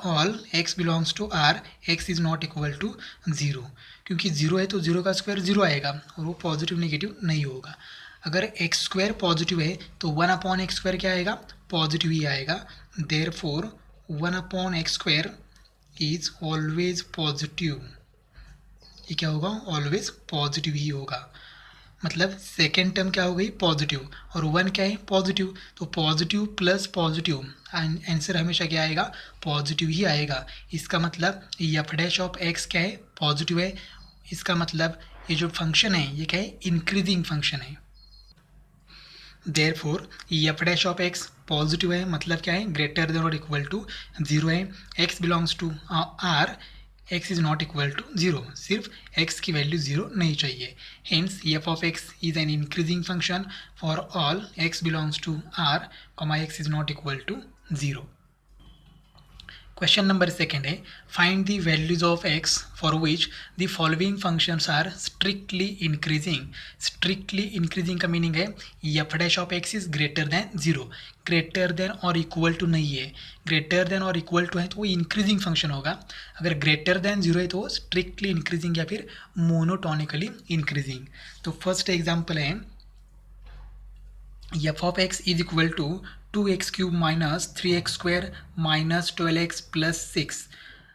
all x belongs to r, x is not equal to 0, क्योंकि 0 है तो 0 का स्क्वायर 0 आएगा और वो पॉजिटिव नेगेटिव नहीं होगा। अगर एक्स स्क्वायर पॉजिटिव है तो 1 अपॉन एक्स स्क्वायर क्या आएगा, पॉजिटिव ही आएगा। Therefore 1 upon x square is always positive, ये क्या होगा, ऑलवेज पॉजिटिव ही होगा। मतलब सेकेंड टर्म क्या हो गई पॉजिटिव, और 1 क्या है पॉजिटिव, तो पॉजिटिव प्लस पॉजिटिव आंसर हमेशा क्या आएगा पॉजिटिव ही आएगा। इसका मतलब एफ डैश ऑफ एक्स क्या है पॉजिटिव है। इसका मतलब ये जो फंक्शन है ये क्या है इंक्रीजिंग फंक्शन है। Therefore f dash of x positive है, मतलब क्या है ग्रेटर देन और इक्वल टू 0 है। X belongs to R, x is not equal to 0, सिर्फ एक्स की वैल्यू 0 नहीं चाहिए। Hence f of x is an increasing function for all x belongs to R, x is not equal to 0। Question number second है find the values of x for which the following functions are strictly increasing. Strictly increasing का meaning है F dash of x is greater than 0, greater than और equal to नहीं है। Greater than और equal to है तो वो increasing function होगा, अगर ग्रेटर देन 0 है तो वो स्ट्रिक्टली इंक्रीजिंग या फिर मोनोटोनिकली इंक्रीजिंग। तो फर्स्ट एग्जाम्पल है F of x is equal to 2x cube minus 3x square minus 12x plus 6।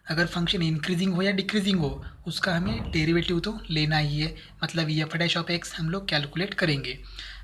अगर फंक्शन इंक्रीजिंग हो या डिक्रीजिंग हो उसका हमें डेरिवेटिव तो लेना ही है, मतलब एफ डैश ऑफ एक्स हम लोग कैलकुलेट करेंगे।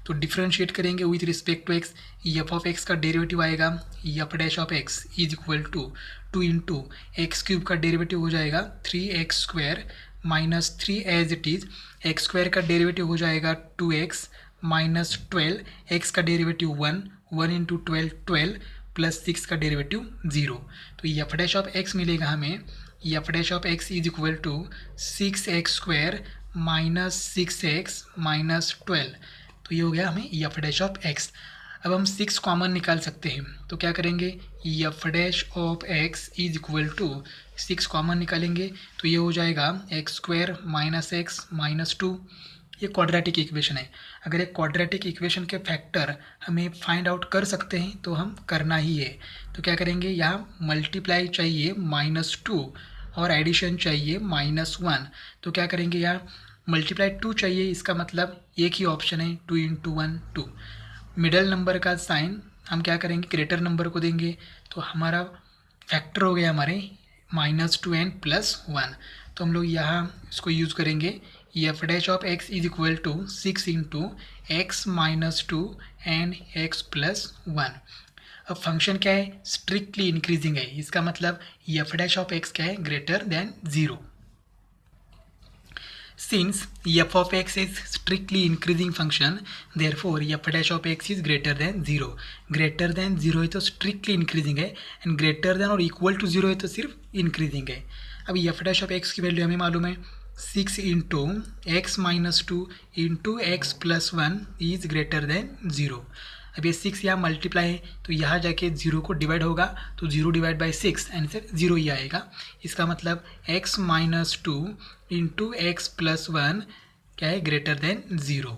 तो डिफ्रेंशिएट करेंगे with respect to x, f of x का डेरिवेटिव आएगा f dash of x is equal to 2 into x cube का डेरिवेटिव हो जाएगा 3x square minus 3 as it is, x square का डेरिवेटिव हो जाएगा 2x माइनस 12, एक्स का derivative 1 into 12 plus 6 का डेरिवेटिव 0। तो एफ डैश ऑफ एक्स मिलेगा हमें, f dash of x is equal to 6x square minus 6x minus 12। तो ये हो गया हमें एफ डैश ऑफ एक्स। अब हम 6 कॉमन निकाल सकते हैं, तो क्या करेंगे f dash of x is equal to 6 common निकालेंगे तो ये हो जाएगा x square minus x minus 2। ये क्वाड्रेटिक इक्वेशन है, अगर एक क्वाड्रेटिक इक्वेशन के फैक्टर हमें फाइंड आउट कर सकते हैं तो हम करना ही है। तो क्या करेंगे यहाँ मल्टीप्लाई चाहिए -2 और एडिशन चाहिए -1। तो क्या करेंगे यहाँ मल्टीप्लाई 2 चाहिए, इसका मतलब एक ही ऑप्शन है 2 इंटू 1 2। मिडल नंबर का साइन हम क्या करेंगे ग्रेटर नंबर को देंगे, तो हमारा फैक्टर हो गया हमारे -2n प्लस 1। तो हम लोग यहाँ इसको यूज़ करेंगे f dash of x is equal to 6 into x minus 2 and x plus 1। अब फंक्शन क्या है स्ट्रिक्टली इंक्रीजिंग है, इसका मतलब एफ डैश ऑफ एक्स क्या है greater than 0। Since f of x is strictly increasing function, therefore f dash of x is greater than 0. Greater than 0 है तो strictly increasing है, and greater than और equal to 0 है तो सिर्फ increasing है। अब f dash of x की वैल्यू हमें मालूम है 6 into x minus 2 into x plus 1 is greater than 0। अब ये 6 यहाँ मल्टीप्लाई है तो यहाँ जाके 0 को डिवाइड होगा तो 0 डिवाइड बाई 6 आंसर 0 ही आएगा। इसका मतलब x minus 2 into x plus 1 क्या है ग्रेटर देन 0।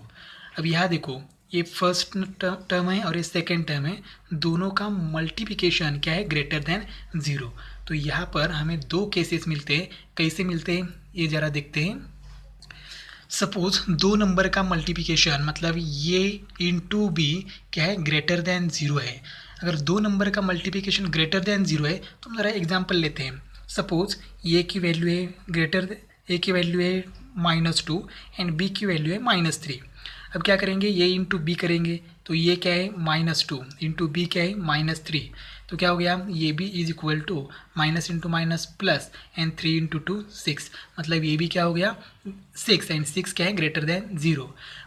अब यहाँ देखो ये फर्स्ट टर्म है और ये सेकेंड टर्म है, दोनों का मल्टीप्लिकेशन क्या है ग्रेटर देन 0। तो यहाँ पर हमें दो केसेस मिलते हैं, कैसे मिलते हैं ये ज़रा देखते हैं। सपोज दो नंबर का मल्टीप्लिकेशन मतलब ये इंटू बी क्या है ग्रेटर देन 0 है। अगर दो नंबर का मल्टीप्लिकेशन ग्रेटर देन 0 है तो हम ज़रा एग्जांपल लेते हैं। सपोज ए की वैल्यू है ए की वैल्यू है -2 एंड बी की वैल्यू है -3। अब क्या करेंगे ये इंटू बी करेंगे तो ये क्या है -2 इंटू बी क्या है -3। तो क्या हो गया ये भी is equal to minus into minus plus and 3 into 2 6, मतलब ये भी क्या हो गया 6 एंड 6 क्या है ग्रेटर देन 0।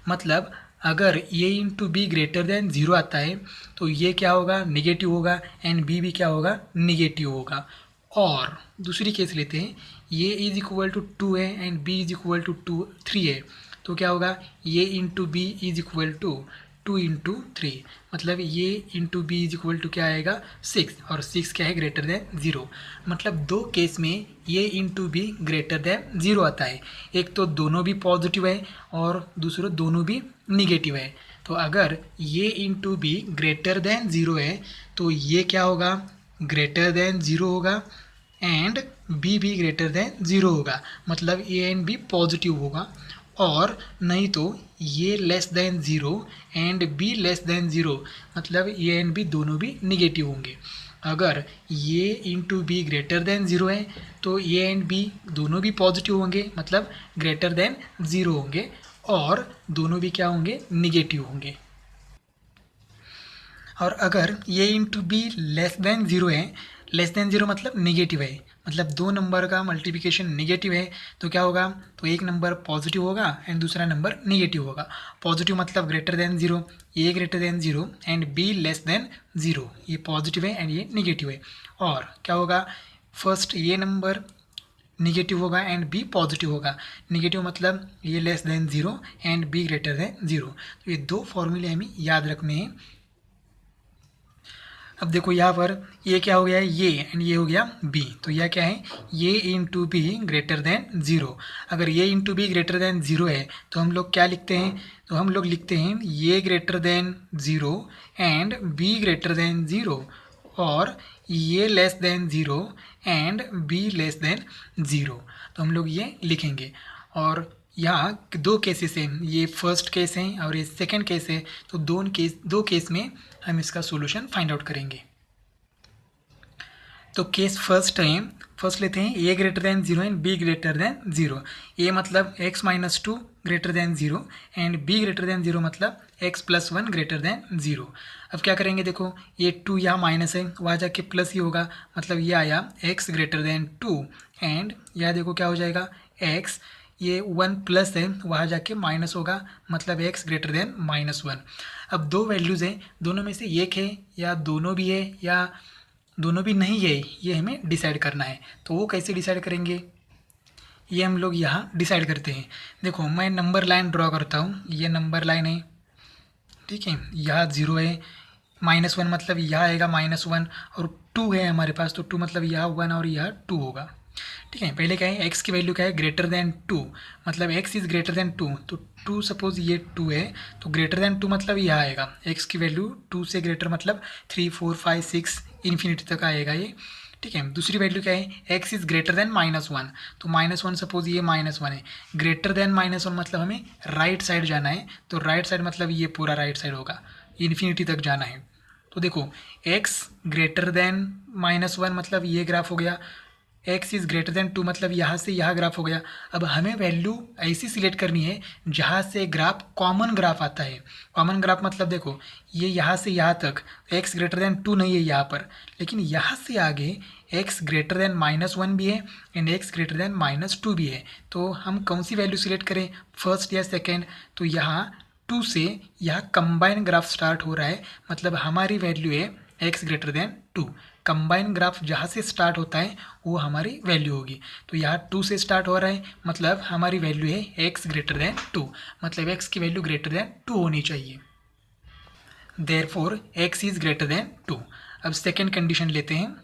मतलब अगर ये इंटू बी ग्रेटर देन 0 आता है तो ये क्या होगा निगेटिव होगा एंड बी भी क्या होगा निगेटिव होगा। और दूसरी केस लेते हैं ये इज इक्वल टू 2 है and b is equal to 3 है, तो क्या होगा ये into b is equal to 2 into 3, मतलब ये into b is equal to क्या आएगा 6 और 6 क्या है ग्रेटर देन 0। मतलब दो केस में ये इंटू बी ग्रेटर देन 0 आता है, एक तो दोनों भी पॉजिटिव है और दूसरा दोनों भी निगेटिव है। तो अगर ये इंटू बी ग्रेटर देन 0 है तो ये क्या होगा ग्रेटर देन 0 होगा एंड बी भी ग्रेटर देन 0 होगा, मतलब ए एंड बी पॉजिटिव होगा। और नहीं तो ये less than 0 and b less than 0, मतलब ए एंड बी दोनों भी निगेटिव होंगे। अगर ये इंटू बी ग्रेटर देन 0 है तो ए एंड बी दोनों भी पॉजिटिव होंगे, मतलब ग्रेटर देन 0 होंगे। और दोनों भी क्या होंगे, निगेटिव होंगे। और अगर ये into B less than zero है, लेस देन ज़ीरो मतलब निगेटिव है, मतलब दो नंबर का मल्टीप्लिकेशन निगेटिव है, तो क्या होगा, तो एक नंबर पॉजिटिव होगा एंड दूसरा नंबर निगेटिव होगा। पॉजिटिव मतलब greater than zero, A greater than zero and b less than zero, ये पॉजिटिव है एंड ये निगेटिव है। और क्या होगा, फर्स्ट ये नंबर निगेटिव होगा एंड बी पॉजिटिव होगा। निगेटिव मतलब ये less than zero and b greater than zero. तो ये दो फॉर्मूले हमें याद रखने हैं। अब देखो यहाँ पर ये क्या हो गया है, ये एंड ये हो गया बी, तो यह क्या है, ये into B greater than zero. अगर ये into B greater than zero है तो हम लोग क्या लिखते हैं, तो हम लोग लिखते हैं ये greater than zero and b greater than zero, और ये less than zero and b less than zero, तो हम लोग ये लिखेंगे। और यहाँ दो केसेस हैं, ये फर्स्ट केस है और ये सेकंड केस है, तो दो केस में हम इसका सॉल्यूशन फाइंड आउट करेंगे। तो केस फर्स्ट है, फर्स्ट लेते हैं a greater than zero and b greater than zero. A मतलब x minus two greater than zero and b greater than zero मतलब x plus one greater than zero. अब क्या करेंगे, देखो ये टू यहाँ माइनस है, वहाँ जाके प्लस ही होगा, मतलब ये आया x greater than two and यहाँ देखो क्या हो जाएगा x, ये वन प्लस है, वहाँ जाके माइनस होगा, मतलब x greater than minus one. अब दो वैल्यूज़ हैं, दोनों में से एक है या दोनों भी है या दोनों भी नहीं है, ये हमें डिसाइड करना है। तो वो कैसे डिसाइड करेंगे, ये हम लोग यहाँ डिसाइड करते हैं। देखो मैं नंबर लाइन ड्रॉ करता हूँ, ये नंबर लाइन है, ठीक है, यहाँ ज़ीरो है, माइनस वन मतलब यहाँ आएगा माइनस वन, और टू है हमारे पास, तो टू मतलब यहाँ वन और यहाँ टू होगा। ठीक है, पहले क्या है, x की वैल्यू क्या है, ग्रेटर देन टू, मतलब x is greater than two, तो टू सपोज ये टू है, तो ग्रेटर देन टू मतलब यह आएगा, x की वैल्यू टू से ग्रेटर मतलब three four five six infinity तक आएगा ये। ठीक है, दूसरी वैल्यू क्या है, x is greater than minus one, तो माइनस वन सपोज ये माइनस वन है, ग्रेटर देन माइनस वन मतलब हमें राइट साइड जाना है, तो राइट साइड मतलब ये पूरा राइट साइड होगा, इन्फिनिटी तक जाना है। तो देखो x greater than minus one मतलब ये ग्राफ हो गया, x is greater than two मतलब यहाँ से यहाँ ग्राफ हो गया। अब हमें वैल्यू ऐसी सिलेक्ट करनी है जहाँ से ग्राफ कॉमन ग्राफ आता है। कॉमन ग्राफ मतलब देखो ये यहाँ से यहाँ तक x ग्रेटर देन टू नहीं है यहाँ पर, लेकिन यहाँ से आगे x greater than minus one भी है and x greater than minus to भी है। तो हम कौन सी वैल्यू सिलेक्ट करें, फर्स्ट या सेकेंड, तो यहाँ टू से यहाँ कंबाइन ग्राफ स्टार्ट हो रहा है, मतलब हमारी वैल्यू है x greater than two. Combine graph जहाँ से स्टार्ट होता है वो हमारी वैल्यू होगी, तो यहाँ टू से स्टार्ट हो रहा है, मतलब हमारी वैल्यू है x ग्रेटर देन टू, मतलब x की वैल्यू ग्रेटर देन टू होनी चाहिए। Therefore x is greater than two. अब सेकेंड कंडीशन लेते हैं।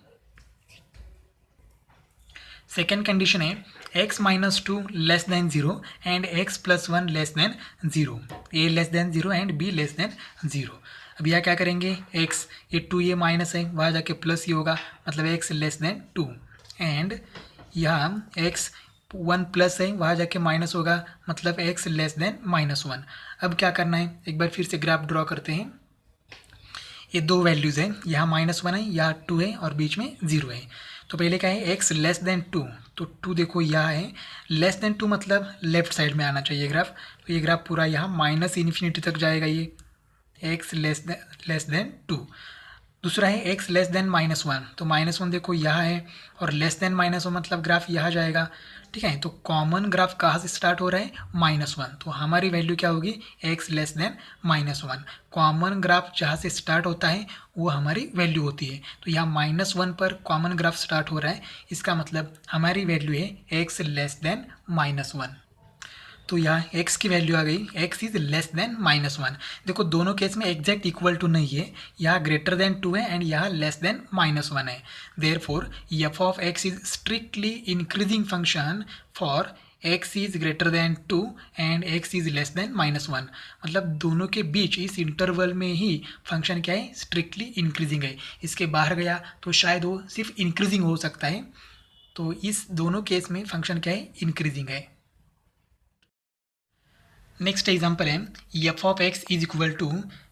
सेकेंड कंडीशन है x minus two less than zero and x plus one less than zero, a less than zero and b less than zero. अब यह क्या करेंगे, x ये to ये माइनस है, वहाँ जाके प्लस ही होगा, मतलब x less than two and यहाँ x वन प्लस है, वहाँ जाके माइनस होगा, मतलब x less than minus one. अब क्या करना है, एक बार फिर से ग्राफ ड्रॉ करते हैं। ये दो वैल्यूज़ हैं, यहाँ माइनस वन है, यहाँ टू है और बीच में ज़ीरो है। तो पहले क्या है, x लेस देन टू, तो टू देखो यहाँ है, लेस देन टू मतलब लेफ्ट साइड में आना चाहिए ग्राफ, तो ये ग्राफ पूरा यहाँ माइनस इन्फिनिटी तक जाएगा, ये x लेस देन टू। दूसरा है x less than minus one, तो माइनस वन देखो यहाँ है और लेस देन माइनस वन मतलब ग्राफ यहाँ जाएगा। ठीक है, तो कॉमन ग्राफ कहाँ से स्टार्ट हो रहा है, माइनस वन, तो हमारी वैल्यू क्या होगी, x less than minus one. Common graph जहाँ से स्टार्ट होता है वो हमारी वैल्यू होती है, तो यहाँ माइनस वन पर कॉमन ग्राफ स्टार्ट हो रहा है, इसका मतलब हमारी वैल्यू है x less than minus one. तो यहाँ x की वैल्यू आ गई, x is less than minus one. देखो दोनों केस में एग्जैक्ट इक्वल टू नहीं है, यहाँ ग्रेटर देन टू है एंड यहाँ लेस देन माइनस वन है। Therefore f of x is strictly increasing function for x is greater than two and x is less than minus one, मतलब दोनों के बीच इस इंटरवल में ही फंक्शन क्या है, स्ट्रिक्टली इंक्रीजिंग है। इसके बाहर गया तो शायद वो सिर्फ इंक्रीजिंग हो सकता है, तो इस दोनों केस में फंक्शन क्या है, इंक्रीजिंग है। नेक्स्ट एग्जाम्पल है F of x is equal to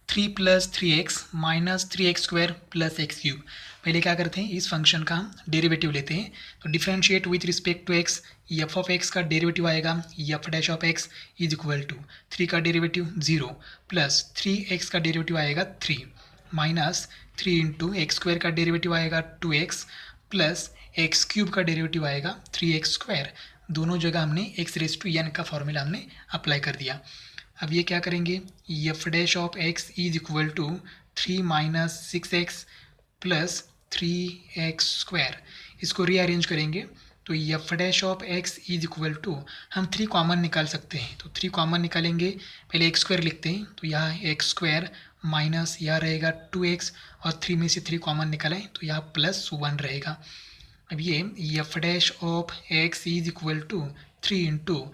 three plus three x minus three x square plus x cube. पहले क्या करते हैं, इस फंक्शन का हम डेरिवेटिव लेते हैं, तो differentiate with respect to x, f of x का डेरिवेटिव आएगा f dash of x is equal to 3 का डेरिवेटिव 0 प्लस 3x का डेरिवेटिव आएगा 3 माइनस 3 इंटू एक्स स्क्वायर का डेरिवेटिव आएगा 2x प्लस एक्स क्यूब का डेरिवेटिव आएगा 3x स्क्वायर। दोनों जगह हमने एक्स रेज टू एन का फॉर्मूला हमने अप्लाई कर दिया। अब ये क्या करेंगे, f dash of x is equal to 3 minus 6x plus 3x square, इसको रीअरेंज करेंगे तो f dash of x is equal to, हम 3 कॉमन निकाल सकते हैं तो 3 कॉमन निकालेंगे, पहले एक्स स्क्वायर लिखते हैं तो यहाँ एक्स स्क्वायर माइनस यहाँ रहेगा 2x और 3 में से 3 कॉमन निकालें तो यहाँ प्लस 1 रहेगा। अब ये f dash of x is equal to 3 into,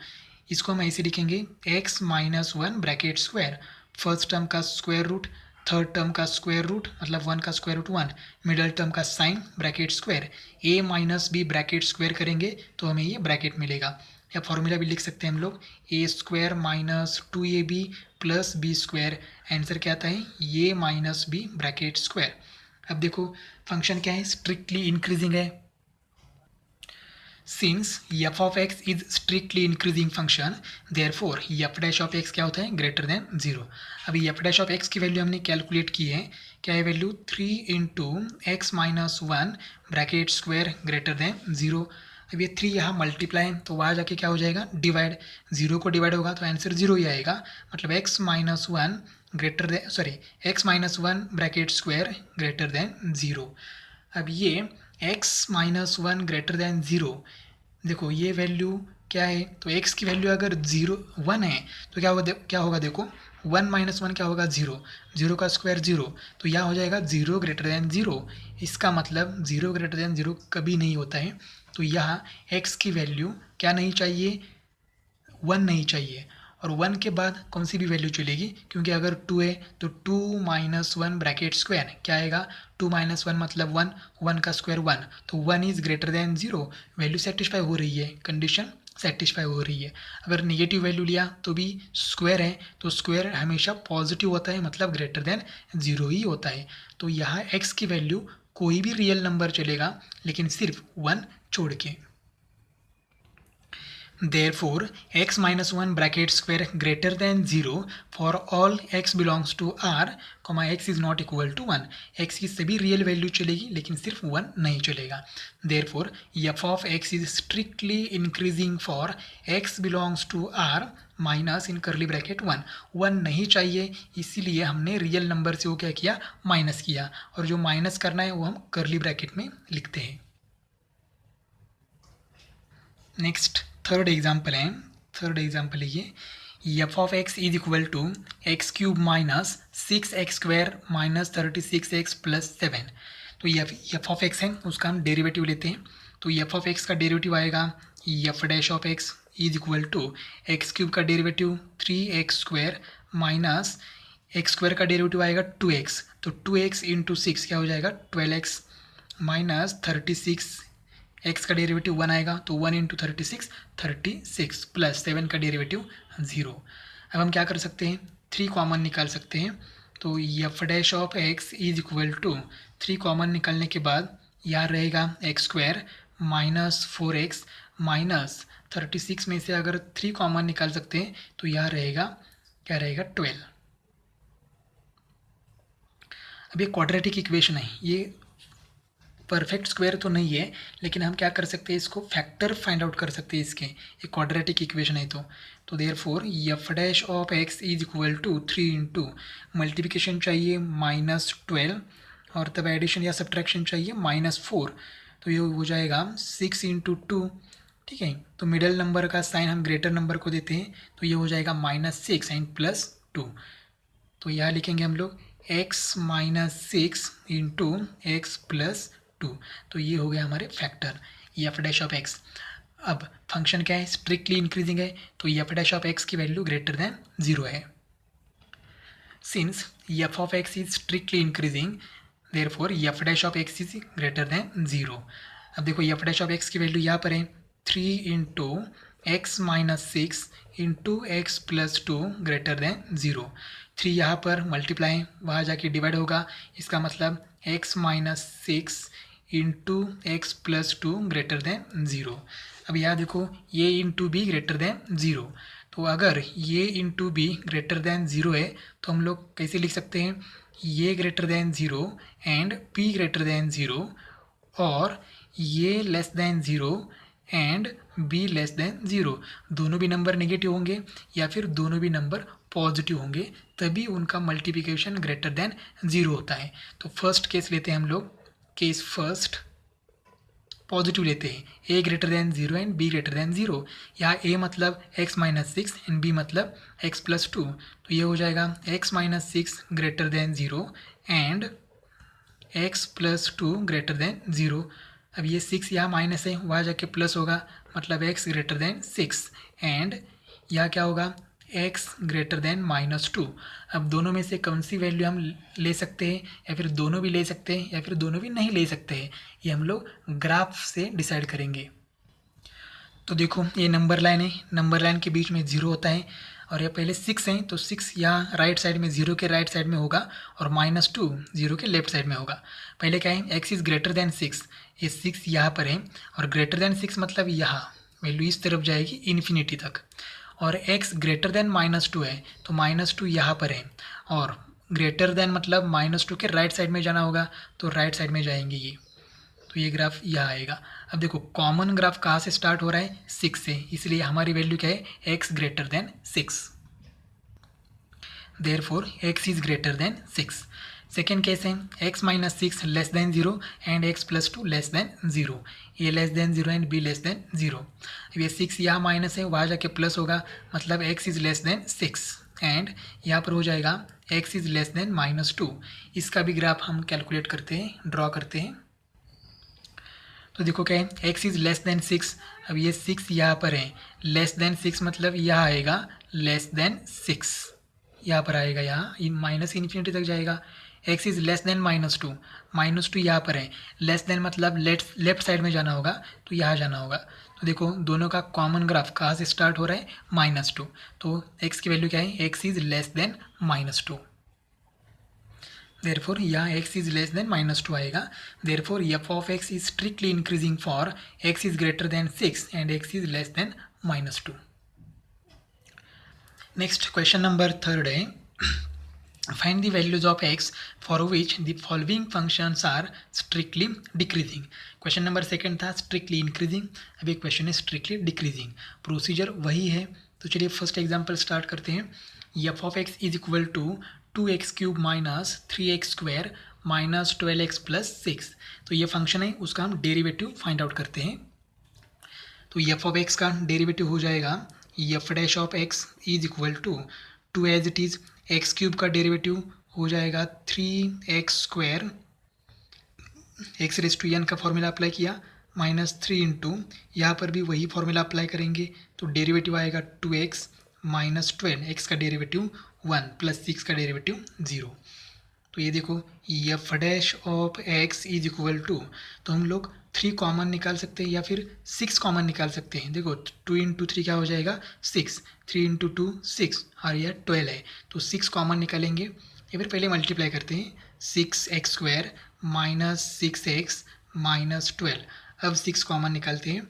इसको हम ऐसे लिखेंगे x minus 1 bracket square, first term का स्क्वायर रूट, थर्ड टर्म का स्क्वायर रूट मतलब 1 का स्क्वायर रूट 1, मिडल टर्म का sign bracket square, a minus B bracket square करेंगे तो हमें ये ब्रैकेट मिलेगा। या फॉर्मूला भी लिख सकते हैं हम लोग a square minus 2ab plus B square, answer क्या आता है a minus B bracket square. अब देखो फंक्शन क्या है, स्ट्रिक्टली इंक्रीजिंग है। Since f of x is strictly increasing function, therefore f dash of x क्या होता है ग्रेटर देन 0। अभी f dash of x की वैल्यू हमने कैलकुलेट की है, क्या है value 3 into x minus 1 bracket square greater than 0। अब ये 3 यहाँ मल्टीप्लाई तो वहाँ जाके क्या हो जाएगा डिवाइड, 0 को डिवाइड होगा तो आंसर 0 ही आएगा, मतलब x minus 1 greater than x minus 1 bracket square greater than 0। अब ये x माइनस 1 ग्रेटर दैन 0, देखो ये वैल्यू क्या है तो x की वैल्यू अगर 1 है तो क्या होगा देखो 1 माइनस 1 क्या होगा 0, 0 का स्क्वायर 0, तो यह हो जाएगा 0 ग्रेटर दैन 0। इसका मतलब 0 ग्रेटर दैन 0 कभी नहीं होता है, तो यहाँ x की वैल्यू क्या नहीं चाहिए 1 नहीं चाहिए, और 1 के बाद कौन सी भी वैल्यू चलेगी, क्योंकि अगर 2 है तो 2 माइनस 1 ब्रैकेट स्क्वायर क्या आएगा 2 माइनस 1 मतलब 1, 1 का स्क्वायर 1, तो 1 is greater than 0, value satisfy हो रही है, कंडीशन सेटिस्फाई हो रही है। अगर नेगेटिव वैल्यू लिया तो भी स्क्वायर है तो स्क्वायर हमेशा पॉजिटिव होता है, मतलब ग्रेटर देन 0 ही होता है। तो यहाँ x की वैल्यू कोई भी रियल नंबर चलेगा लेकिन सिर्फ 1 छोड़ के। Therefore, x minus 1 bracket square greater than 0 for all x belongs to R, x is not equal to 1। x की सभी रियल वैल्यू चलेगी लेकिन सिर्फ 1 नहीं चलेगा। Therefore, f of x is strictly increasing for x belongs to R minus इन करली bracket 1, 1 नहीं चाहिए इसीलिए हमने रियल नंबर से वो क्या किया माइनस किया, और जो माइनस करना है वो हम करली ब्रैकेट में लिखते हैं। नेक्स्ट थर्ड एग्जाम्पल है, थर्ड एग्जाम्पल है ये f of x is equal to x cube minus 6x square minus 36x plus 7। तो ये एफ ऑफ एक्स है उसका हम डेरिवेटिव लेते हैं, तो एफ ऑफ एक्स का डेरिवेटिव आएगा f dash of x is equal to x cube का derivative 3x square minus x square का डेरिवेटिव आएगा 2x, तो 2x इंटू 6 क्या हो जाएगा 12x माइनस 36, x का डेरिवेटिव 1 आएगा तो 1 इंटू 36 प्लस 7 का डेरिवेटिव 0। अब हम क्या कर सकते हैं 3 कॉमन निकाल सकते हैं, तो f dash of x is equal to 3 common निकालने के बाद यहाँ रहेगा x square minus 4x minus 36 में से अगर 3 कॉमन निकाल सकते हैं तो यहाँ रहेगा क्या रहेगा 12। अब ये क्वाड्रेटिक इक्वेशन है, ये परफेक्ट स्क्वायर तो नहीं है लेकिन हम क्या कर सकते हैं इसको फैक्टर फाइंड आउट कर सकते हैं इसके, ये क्वाड्रेटिक इक्वेशन है तो therefore f dash of x is equal to 3 into multiplication चाहिए -12 और तब एडिशन या सब्ट्रैक्शन चाहिए -4, तो ये हो जाएगा 6 इंटू 2, ठीक है। तो मिडल नंबर का साइन हम ग्रेटर नंबर को देते हैं तो ये हो जाएगा -6 एंड +2, तो यहाँ लिखेंगे हम लोग x minus 6 into x plus 2, तो ये हो गया हमारे factor F dash of x. अब फंक्शन क्या है स्ट्रिक्टली इंक्रीजिंग है तो एफ डैश ऑफ एक्स की वैल्यू ग्रेटर देन 0 है। Since F of x is strictly increasing therefore f dash of x is greater than 0। अब देखो एफ डैश ऑफ एक्स की वैल्यू यहाँ पर है 3 into x minus 6 into x plus 2 greater than 0। 3 यहाँ पर multiply वहाँ जाके डिवाइड होगा, इसका मतलब x minus 6 into x plus two greater than zero. अब यहाँ देखो ये into B greater than zero, तो अगर ये into B greater than zero है तो हम लोग कैसे लिख सकते हैं, ये greater than zero and b greater than zero, और ये less than zero and b less than zero. दोनों भी नंबर नेगेटिव होंगे या फिर दोनों भी नंबर पॉजिटिव होंगे, तभी उनका मल्टीप्लिकेशन ग्रेटर देन ज़ीरो होता है। तो फर्स्ट केस लेते हैं हम लोग, केस फर्स्ट पॉजिटिव लेते हैं, a greater than zero and b greater than zero. यहाँ ए मतलब x minus six and b मतलब x प्लस टू, तो ये हो जाएगा x minus six greater than zero and x plus two greater than zero. अब ये six यहाँ माइनस है, वहाँ जाके प्लस होगा, मतलब x greater than six and यहाँ क्या होगा, x greater than minus to. अब दोनों में से कौन सी वैल्यू हम ले सकते हैं, या फिर दोनों भी ले सकते हैं या फिर दोनों भी नहीं ले सकते हैं, ये हम लोग ग्राफ से डिसाइड करेंगे। तो देखो ये नंबर लाइन है, नंबर लाइन के बीच में ज़ीरो होता है और ये पहले सिक्स हैं, तो सिक्स यहाँ राइट साइड में ज़ीरो के राइट साइड में होगा और माइनस टू ज़ीरो के लेफ्ट साइड में होगा। पहले क्या है, x is greater than six, ये सिक्स यहाँ पर है और ग्रेटर देन सिक्स मतलब यहाँ वैल्यू इस तरफ जाएगी इन्फिनिटी तक, और x greater than minus to है तो माइनस टू यहाँ पर है, और ग्रेटर देन मतलब माइनस टू के राइट साइड में जाना होगा तो राइट साइड में जाएंगे ये, तो ये ग्राफ यहाँ आएगा। अब देखो कॉमन ग्राफ कहाँ से स्टार्ट हो रहा है, सिक्स से, इसलिए हमारी वैल्यू क्या है, x greater than six, therefore x is greater than six. Second case है x minus six less than zero and x plus to less than zero, A less than zero and b less than zero. अब ये six यहाँ minus है, वहाँ जाके plus होगा, मतलब x is less then six and यहाँ पर हो जाएगा x is less than minus to. इसका भी ग्राफ हम कैलकुलेट करते हैं, ड्रॉ करते हैं। तो देखो क्या है, x is less then six, अब ये सिक्स यहाँ पर है, लेस देन सिक्स मतलब यहाँ आएगा लेस देन सिक्स, यहाँ पर आएगा, यहाँ माइनस इन्फिनिटी तक जाएगा। x is less than minus to यहाँ पर है, लेस देन मतलब लेफ्ट साइड में जाना होगा तो यहाँ जाना होगा। तो देखो दोनों का कॉमन ग्राफ कहाँ से स्टार्ट हो रहा है, माइनस टू, तो x की वैल्यू क्या है, x is less than minus two, therefore यहाँ x is less than minus two आएगा। Therefore f of x is strictly increasing for x is greater than six and x is less than minus two. Next question number third है, find the values of x for which the following functions are strictly decreasing। Question number second था strictly increasing, अभी question है strictly decreasing, procedure वही है। तो चलिए first example start करते हैं। f of x is equal to 2x cube minus 3x square minus 12x plus 6। तो ये फंक्शन है, उसका हम डेरिवेटिव फाइंड आउट करते हैं। तो f of x का डेरिवेटिव हो जाएगा f dash of x is equal to as it is x cube का डेरिवेटिव हो जाएगा 3x square, x raise to N का फॉर्मूला अप्लाई किया, माइनस 3 इंटू यहाँ पर भी वही फॉर्मूला अप्लाई करेंगे तो डेरिवेटिव आएगा 2x माइनस 12, एक्स का डेरिवेटिव 1 प्लस 6 का डेरिवेटिव 0। तो ये देखो f dash of x is equal to, तो हम लोग 3 कॉमन निकाल सकते हैं या फिर 6 कॉमन निकाल सकते हैं। देखो 2 इंटू 3 क्या हो जाएगा 6, 3 इंटू 2 6 और यह 12 है, तो 6 कॉमन निकालेंगे या फिर पहले मल्टीप्लाई करते हैं, 6x square minus 6x minus 12। अब 6 कॉमन निकालते हैं,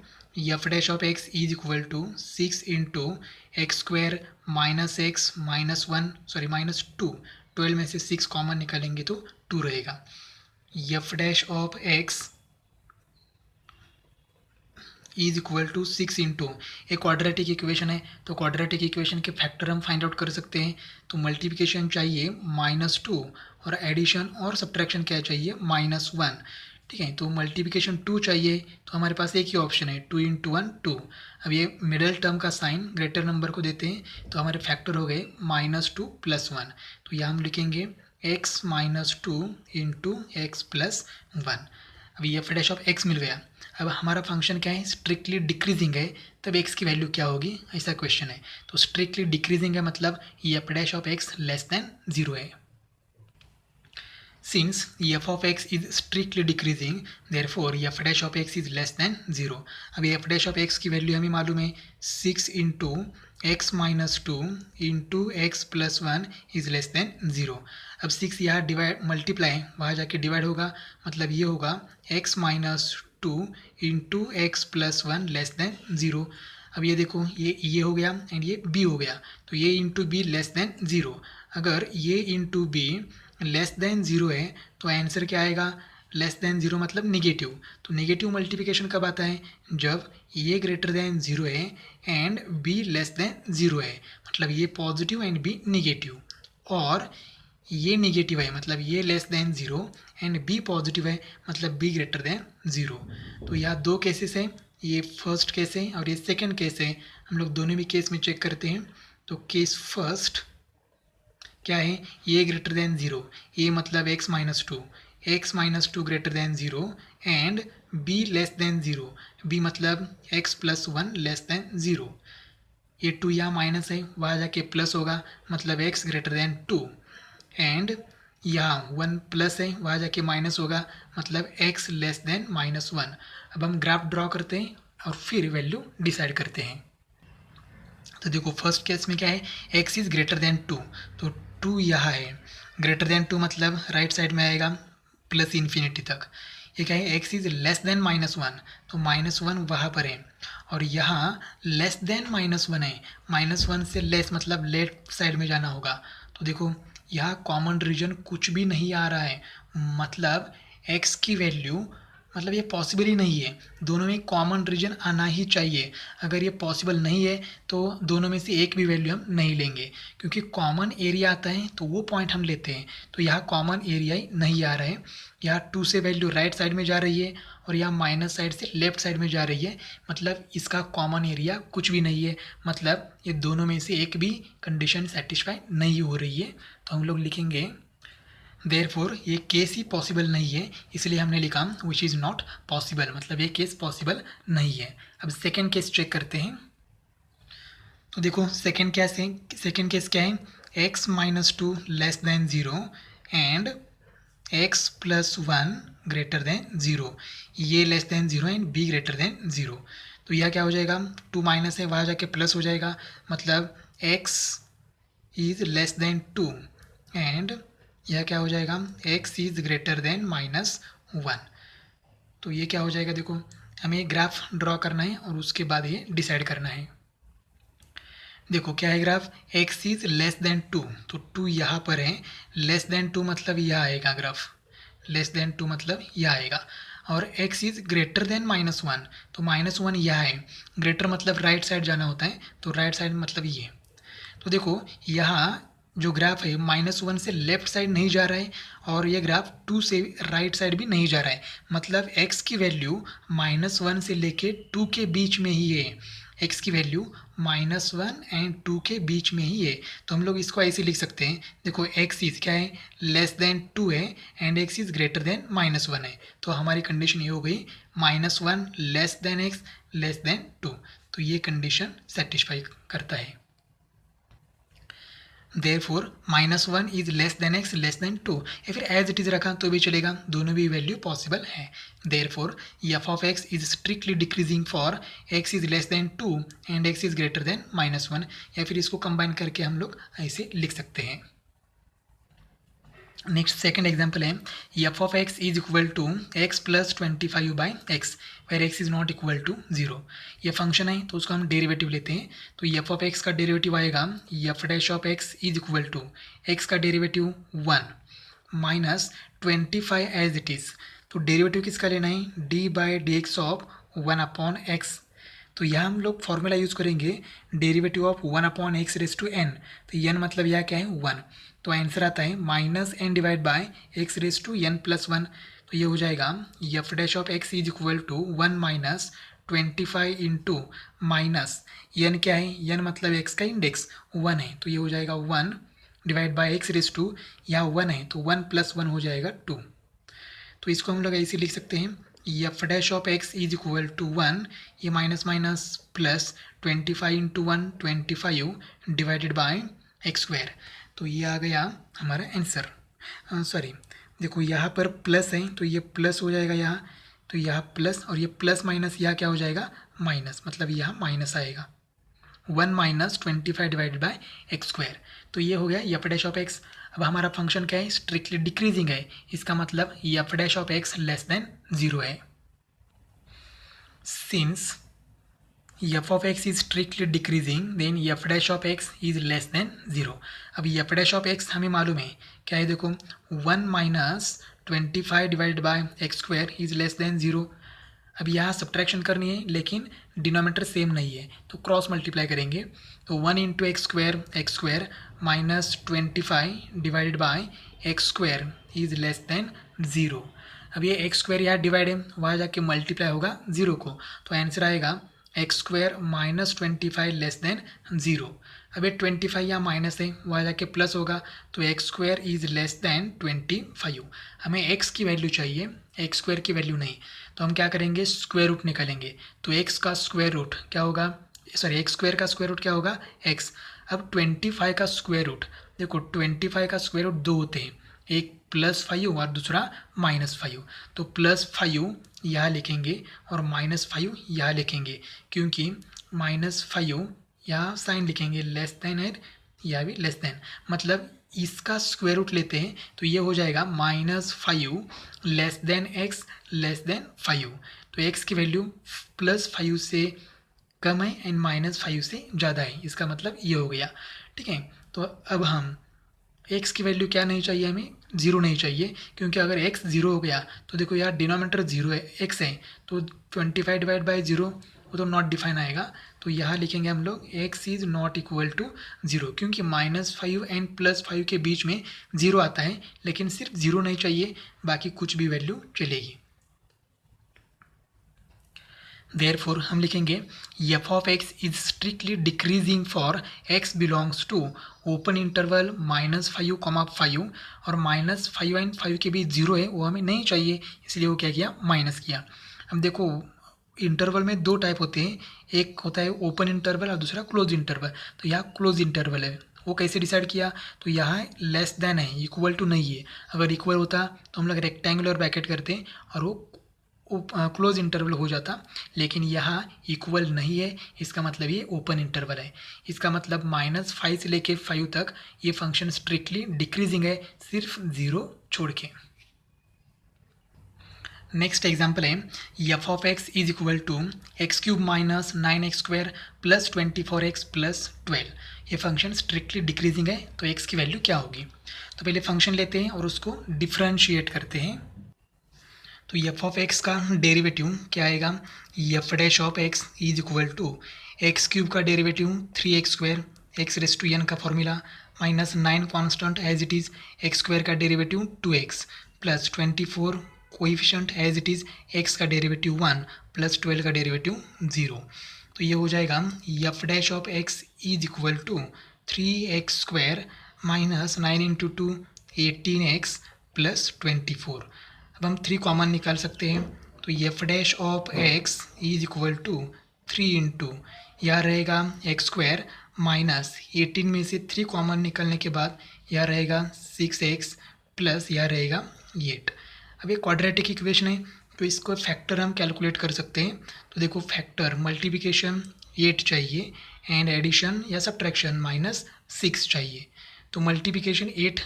f dash of x is equal to 6 into x square minus x minus 1 sorry minus 2, 12 में से 6 कॉमन निकालेंगे तो 2 रहेगा। f dash of x is equal to 6 into, एक क्वाड्रेटिक इक्वेशन है तो क्वाड्रेटिक इक्वेशन के फैक्टर हम फाइंड आउट कर सकते हैं। तो मल्टीप्लिकेशन चाहिए -2 और एडिशन और सब्ट्रैक्शन क्या चाहिए -1, ठीक है। तो मल्टीप्लिकेशन 2 चाहिए तो हमारे पास एक ही ऑप्शन है 2 इंटू 1 2। अब ये मिडल टर्म का साइन ग्रेटर नंबर को देते हैं तो हमारे फैक्टर हो गए -2 + 1, तो यहाँ हम लिखेंगे x -2 इंटू एक्स प्लस 1। अभी f डैश ऑफ x मिल गया। अब हमारा फंक्शन क्या है, स्ट्रिक्टली डिक्रीजिंग है, तब x की वैल्यू क्या होगी, ऐसा क्वेश्चन है। तो स्ट्रिक्टली डिक्रीजिंग है मतलब f dash of x less than 0 है। Since f of x is strictly decreasing therefore f dash of x is less than 0। अब f डैश ऑफ x की वैल्यू हमें मालूम है 6 into x minus two into x plus one is less than zero. अब 6 यहाँ divide multiply वहाँ जाके divide होगा, मतलब ये होगा x minus two into x plus one less than zero. अब ये देखो ये हो गया एंड ये बी हो गया, तो ये into B less than zero. अगर ये into B less than zero है तो आंसर क्या आएगा, लेस देन ज़ीरो मतलब निगेटिव। तो नेगेटिव मल्टीप्लिकेशन कब आता है, जब ये ग्रेटर देन ज़ीरो है and b less than zero है, मतलब ये पॉजिटिव एंड बी निगेटिव। और ये निगेटिव है मतलब ये less than zero and B positive है मतलब बी ग्रेटर देन ज़ीरो। तो यहाँ दो केसेस हैं, ये फर्स्ट केस है और ये सेकंड केस है। हम लोग दोनों भी केस में चेक करते हैं। तो केस फर्स्ट क्या है, ये ग्रेटर देन ज़ीरो, ये मतलब x minus two greater than zero and b less than zero, b मतलब x plus one less than zero. ये टू यहाँ माइनस है वहाँ जाके प्लस होगा मतलब x greater than two, and यहाँ वन प्लस है वहाँ जाके माइनस होगा मतलब x less than minus one. अब हम ग्राफ ड्रॉ करते हैं और फिर वैल्यू डिसाइड करते हैं। तो देखो फर्स्ट केस में क्या है, x is greater than two, तो टू यहाँ है, ग्रेटर देन टू मतलब राइट साइड में आएगा प्लस इन्फिनिटी तक। ये क्या है, x is less than minus one, तो माइनस वन वहाँ पर है, और यहाँ लेस देन माइनस वन है, माइनस वन से लेस मतलब लेफ्ट साइड में जाना होगा। तो देखो यहाँ कॉमन रीजन कुछ भी नहीं आ रहा है, मतलब x की वैल्यू मतलब ये पॉसिबल ही नहीं है, दोनों में कॉमन रीजन आना ही चाहिए। अगर ये पॉसिबल नहीं है तो दोनों में से एक भी वैल्यू हम नहीं लेंगे, क्योंकि कॉमन एरिया आता है तो वो पॉइंट हम लेते हैं। तो यहाँ कॉमन एरिया ही नहीं आ रहा है, यहाँ टू से वैल्यू राइट साइड में जा रही है और यहाँ माइनस साइड से लेफ्ट साइड में जा रही है, मतलब इसका कॉमन एरिया कुछ भी नहीं है, मतलब ये दोनों में से एक भी कंडीशन सेटिस्फाई नहीं हो रही है। तो हम लोग लिखेंगे देयरफॉर ये केस ही पॉसिबल नहीं है, इसलिए हमने लिखा विच इज़ नॉट पॉसिबल, मतलब ये केस पॉसिबल नहीं है। अब सेकेंड केस चेक करते हैं। तो देखो सेकेंड केस क्या है, x minus two less than zero and x plus one greater than zero, ये less than zero and b greater than zero. तो यह क्या हो जाएगा, टू माइनस है वहाँ जाके प्लस हो जाएगा, मतलब x is less than two and यह क्या हो जाएगा, x is greater than minus one. तो ये क्या हो जाएगा, देखो हमें ग्राफ ड्रॉ करना है और उसके बाद ये डिसाइड करना है। देखो क्या है graph, x is less than two, तो टू यहाँ पर है, लेस देन टू मतलब यह आएगा ग्राफ, लेस देन टू मतलब यह आएगा, और x is greater than minus one, तो माइनस वन यह है, ग्रेटर मतलब राइट साइड जाना होता है, तो राइट साइड मतलब ये। तो देखो यहाँ जो ग्राफ है माइनस वन से लेफ्ट साइड नहीं जा रहा है और ये ग्राफ टू से राइट साइड भी नहीं जा रहा है, मतलब x की वैल्यू माइनस वन से लेके टू के बीच में ही है, x की value minus one and two के बीच में ही है। तो हम लोग इसको ऐसे लिख सकते हैं, देखो x इज़ क्या है, लेस देन टू है and x is greater than minus one है, तो हमारी कंडीशन ये हो गई minus one less than x less than two, तो ये कंडीशन सेटिस्फाई करता है। Therefore minus one is less than x less than two, या फिर एज इट इज़ रखा तो भी चलेगा, दोनों भी वैल्यू पॉसिबल है। Therefore f of x is strictly decreasing for x is less than two and x is greater than minus one, या फिर इसको कंबाइन करके हम लोग ऐसे लिख सकते हैं। नेक्स्ट सेकंड एग्जांपल है, F of x is equal to x plus 25 by x where x is not equal to zero. ये फंक्शन है तो उसका हम डेरिवेटिव लेते हैं, तो एफ ऑफ एक्स का डेरिवेटिव आएगा f dash of x is equal to x का derivative one minus 25 as it is, तो डेरिवेटिव किसका लेना है, d by d x of one upon x. तो यहाँ हम लोग फॉर्मूला यूज़ करेंगे derivative of one upon x raise to n, तो एन मतलब यह क्या है वन, तो आंसर आता है minus n divide by x raise to n plus one. तो ये हो जाएगा f dash of x is equal to one minus 25 into minus n क्या है, एन मतलब एक्स का इंडेक्स वन है, तो ये हो जाएगा one divide by x raise to, यहाँ वन है तो वन प्लस वन हो जाएगा टू। तो इसको हम लोग ऐसे लिख सकते हैं, f dash of x is equal to one, ये minus minus plus 25 into one 25 divided by x square, तो ये आ गया हमारा आंसर। सॉरी देखो यहाँ पर प्लस है तो ये प्लस हो जाएगा यहाँ, तो यहाँ प्लस और ये प्लस माइनस यहाँ क्या हो जाएगा माइनस, मतलब यहाँ माइनस आएगा। 1 minus 25 divided by x square. तो ये हो गया एफ डैश ऑफ एक्स। अब हमारा फंक्शन क्या है, स्ट्रिक्टली डिक्रीजिंग है, इसका मतलब F dash of x less than 0 है। Since f of x is strictly decreasing then f dash of x is less than 0। अब f dash of x हमें मालूम है क्या है, देखो 1 minus 25 divide by x square is less than 0। अब यहाँ सब्ट्रैक्शन करनी है लेकिन डिनोमिनेटर सेम नहीं है तो क्रॉस मल्टीप्लाई करेंगे। तो 1 into x square minus 25 divided by x square is less than 0। अब ये एक्स स्क्वायर यहाँ डिवाइड है, वहाँ जाके मल्टीप्लाई होगा 0 को, तो आंसर आएगा x square minus 25 less than 0। अब ये 25 यहाँ माइनस है, वहाँ जाके प्लस होगा, तो x square is less then 25। हमें एक्स की वैल्यू चाहिए, एक्स स्क्वायर की वैल्यू नहीं, तो हम क्या करेंगे, स्क्वायर रूट निकालेंगे। तो एक्स का स्क्वायर रूट क्या होगा, सॉरी एक्स स्क्वायर का स्क्वायर रूट क्या होगा, एक्स। अब 25 का स्क्वायर रूट, देखो 25 का स्क्वायर रूट दो होते हैं, एक +5 और दूसरा -5। तो +5 यहाँ लिखेंगे और -5 यहाँ लिखेंगे, क्योंकि -5 यहाँ साइन लिखेंगे लेस देन है, यहाँ भी लेस देन, मतलब इसका स्क्वायर रूट लेते हैं तो ये हो जाएगा -5 less than x less then 5। तो एक्स की वैल्यू +5 से कम है एंड -5 से ज़्यादा है, इसका मतलब ये हो गया। ठीक है, तो अब हम एक्स की वैल्यू क्या नहीं चाहिए, हमें 0 नहीं चाहिए, क्योंकि अगर x 0 हो गया तो देखो यार डिनोमिनेटर 0 है, x है, तो 25 डिवाइड बाय 0 वो तो नॉट डिफाइन आएगा। तो यहाँ लिखेंगे हम लोग x is not equal to 0, क्योंकि -5 एंड +5 के बीच में 0 आता है, लेकिन सिर्फ 0 नहीं चाहिए, बाकी कुछ भी वैल्यू चलेगी। Therefore हम लिखेंगे f of x is strictly decreasing for x belongs to open interval -5, 5 और -5 एंड 5 के बीच 0 है, वो हमें नहीं चाहिए, इसलिए वो क्या किया, माइनस किया। अब देखो इंटरवल में दो टाइप होते हैं, एक होता है ओपन इंटरवल और दूसरा क्लोज इंटरवल। तो यहाँ क्लोज इंटरवल है, वो कैसे डिसाइड किया, तो यहाँ लेस देन है, इक्वल टू नहीं है। अगर इक्वल होता तो हम लोग रेक्टेंगुलर ब्रैकेट करते और वो क्लोज इंटरवल हो जाता, लेकिन यहाँ इक्वल नहीं है, इसका मतलब ये ओपन इंटरवल है। इसका मतलब -5 से लेके 5 तक ये फंक्शन स्ट्रिक्टली डिक्रीजिंग है, सिर्फ 0 छोड़ के। नेक्स्ट एग्जाम्पल है f of x is equal to x³ minus 9x² plus 24x plus 12। ये फंक्शन स्ट्रिक्टली डिक्रीजिंग है, तो x की वैल्यू क्या होगी। तो पहले फंक्शन लेते हैं और उसको डिफ्रेंशिएट करते हैं। तो f ऑफ x का डेरिवेटिव क्या आएगा, f dash of x is equal to x³ का डेरिवेटिव 3x², x⁻n का formula minus 9 constant as it is, x² का derivative 2x plus 24 coefficient as it is, x का डेरिवेटिव 1 प्लस 12 का derivative 0। तो ये हो जाएगा f dash of x is equal to 3x² minus 9 into 2 18x plus 24। अब हम 3 कॉमन निकाल सकते हैं, तो f dash of x is equal to 3 into यह रहेगा x² माइनस 18 में से 3 कॉमन निकलने के बाद यह रहेगा 6x प्लस यह रहेगा 8। अब ये क्वाड्रेटिक इक्वेशन है, तो इसको फैक्टर हम कैलकुलेट कर सकते हैं। तो देखो फैक्टर मल्टीप्लिकेशन 8 चाहिए एंड एडिशन या सब्ट्रैक्शन -6 चाहिए। तो मल्टीप्लिकेशन 8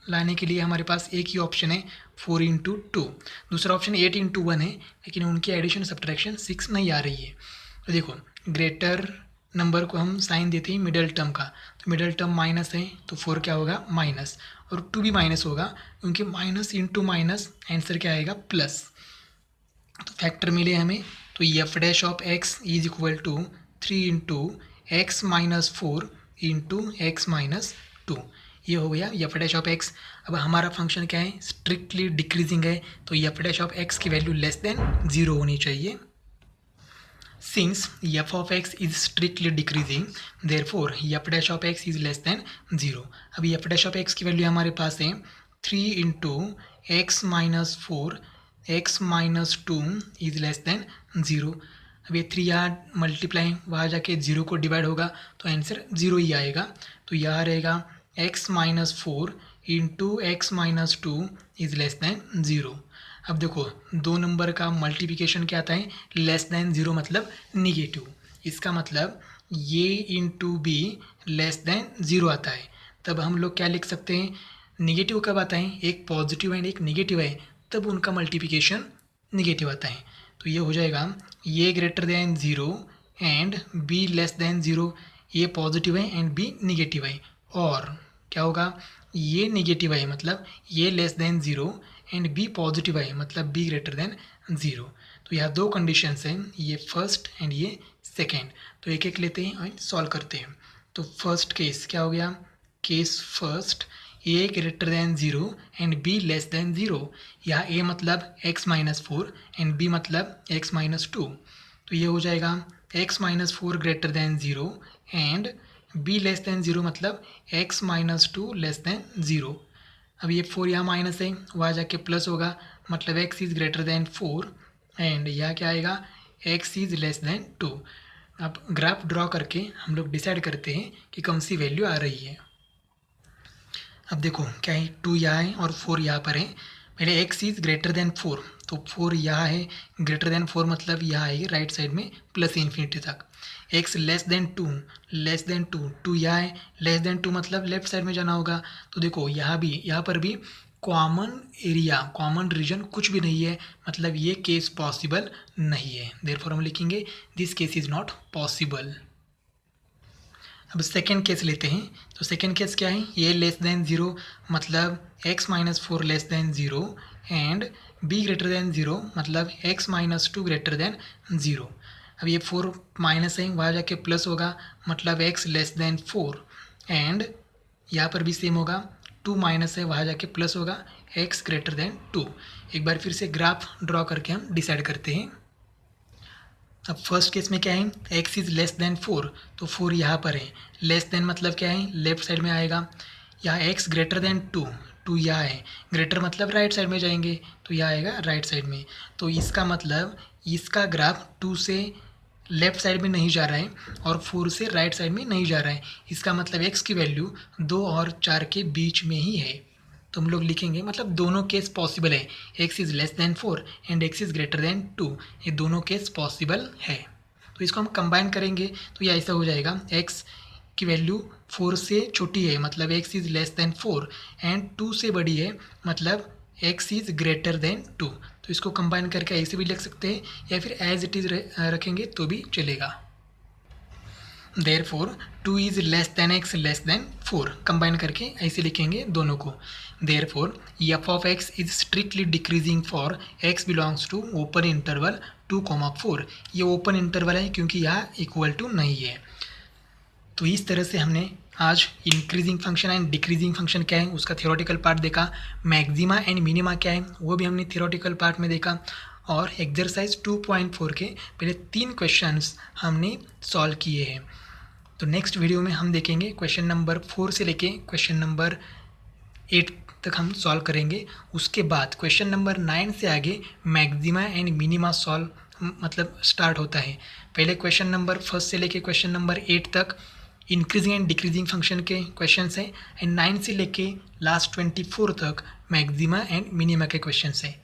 लाने के लिए हमारे पास एक ही ऑप्शन है 4 इंटू 2, दूसरा ऑप्शन 8 इंटू 1 है, लेकिन उनकी एडिशन सब्ट्रैक्शन 6 नहीं आ रही है। तो देखो ग्रेटर नंबर को हम साइन देते हैं मिडल टर्म का, तो मिडल टर्म माइनस है तो 4 क्या होगा, माइनस, और 2 भी माइनस होगा, क्योंकि माइनस इंटू माइनस आंसर क्या आएगा, प्लस। तो फैक्टर मिले हमें, तो f dash of x is equal to 3 into x minus 4 into x minus 2। ये हो गया f डैश ऑफ x। अब हमारा फंक्शन क्या है, स्ट्रिक्टली डिक्रीजिंग है, तो f डैश ऑफ x की वैल्यू लेस देन 0 होनी चाहिए। Since f of x is strictly decreasing therefore f dash of x is less than 0। अब f डैश ऑफ x की वैल्यू हमारे पास है 3 into x minus 4 x minus 2 is less than 0। अब ये 3 यहाँ multiply वहाँ जाके 0 को डिवाइड होगा तो आंसर 0 ही आएगा। तो यहाँ रहेगा x minus 4 into x minus 2 is less than 0। अब देखो दो नंबर का मल्टीप्लिकेशन क्या आता है, लेस देन 0 मतलब निगेटिव। इसका मतलब ये इंटू बी लेस देन 0 आता है, तब हम लोग क्या लिख सकते हैं, निगेटिव कब आता है, एक पॉजिटिव एंड एक निगेटिव है तब उनका मल्टीप्लिकेशन निगेटिव आता है। तो ये हो जाएगा ये greater than 0 and b less than 0, ये पॉजिटिव है एंड बी निगेटिव है, और क्या होगा, ये निगेटिव है मतलब ये less than 0 and B positive है मतलब बी ग्रेटर देन 0। तो यहाँ दो कंडीशंस हैं, ये फर्स्ट एंड ये सेकेंड। तो एक एक लेते हैं एंड सॉल्व करते हैं। तो फर्स्ट केस क्या हो गया, case first, A greater than 0 and b less than 0। यहाँ ए मतलब x-4 एंड बी मतलब x-2। तो ये हो जाएगा x-4 greater than 0 and b less than 0 मतलब x-2 लेस देन 0। अब ये 4 यहाँ माइनस है, वहाँ जाके प्लस होगा मतलब x is greater then 4 and यह क्या आएगा, x इज़ लेस देन 2। अब ग्राफ ड्रॉ करके हम लोग डिसाइड करते हैं कि कौन सी वैल्यू आ रही है। अब देखो क्या है, 2 यहाँ है और 4 यहाँ पर है। पहले x इज़ ग्रेटर देन 4, तो 4 यहाँ है, ग्रेटर देन 4 मतलब यहाँ आएगी राइट साइड में प्लस इन्फिनिटी तक। x less then 2, less than 2, 2 यहाँ है, लेस देन 2 मतलब लेफ्ट साइड में जाना होगा। तो देखो यहाँ पर भी कॉमन एरिया, कॉमन रीजन कुछ भी नहीं है, मतलब ये केस पॉसिबल नहीं है। देयरफॉर हम लिखेंगे this case is not possible. अब सेकेंड केस लेते हैं। तो सेकेंड केस क्या है, ये लेस देन 0 मतलब x-4 less than 0 and b greater than 0 मतलब x-2 ग्रेटर देन 0। अब ये 4 माइनस है, वहाँ जाके प्लस होगा मतलब x लेस देन 4 एंड यहाँ पर भी सेम होगा, 2 माइनस है, वहाँ जाके प्लस होगा x ग्रेटर देन 2। एक बार फिर से ग्राफ ड्रॉ करके हम डिसाइड करते हैं। अब फर्स्ट केस में क्या है, x इज़ लेस देन 4, तो 4 यहाँ पर है, लेस देन मतलब क्या है, लेफ्ट साइड में आएगा। यहाँ x ग्रेटर देन 2, 2 यहाँ है, ग्रेटर मतलब राइट साइड में जाएंगे, तो यहाँ आएगा राइट साइड में। तो इसका मतलब इसका ग्राफ 2 से लेफ्ट साइड में नहीं जा रहा है और 4 से राइट साइड में नहीं जा रहा है। इसका मतलब x की वैल्यू 2 और 4 के बीच में ही है। तो हम लोग लिखेंगे मतलब दोनों केस पॉसिबल है, x is less then 4 and x is greater then 2, ये दोनों केस पॉसिबल है। तो इसको हम कंबाइन करेंगे तो ये ऐसा हो जाएगा, x की वैल्यू 4 से छोटी है मतलब x is less then 4 and 2 से बड़ी है मतलब x इज़ ग्रेटर देन 2। तो इसको कंबाइन करके ऐसे भी लिख सकते हैं या फिर एज इट इज़ रखेंगे तो भी चलेगा। Therefore 2 is less than x less then 4, combine करके ऐसे लिखेंगे दोनों को। Therefore f of x is strictly decreasing for x belongs to open interval 2,4। ये ओपन इंटरवल है क्योंकि यहाँ इक्वल टू नहीं है। तो इस तरह से हमने आज increasing function and decreasing function क्या है उसका थियोरेटिकल पार्ट देखा, मैक्सिमा एंड मिनिमा क्या है वो भी हमने थियोरेटिकल पार्ट में देखा, और एक्सरसाइज 2.4 के पहले 3 क्वेश्चंस हमने सॉल्व किए हैं। तो नेक्स्ट वीडियो में हम देखेंगे क्वेश्चन नंबर 4 से लेके क्वेश्चन नंबर 8 तक हम सॉल्व करेंगे। उसके बाद क्वेश्चन नंबर 9 से आगे मैक्सिमा एंड मिनिमा सॉल्व मतलब स्टार्ट होता है। पहले क्वेश्चन नंबर 1 से लेके क्वेश्चन नंबर 8 तक इंक्रीजिंग एंड डिक्रीजिंग फंक्शन के क्वेश्चंस हैं एंड 9 से लेके लास्ट 24 तक मैक्सिमा एंड मिनिमा के क्वेश्चंस हैं।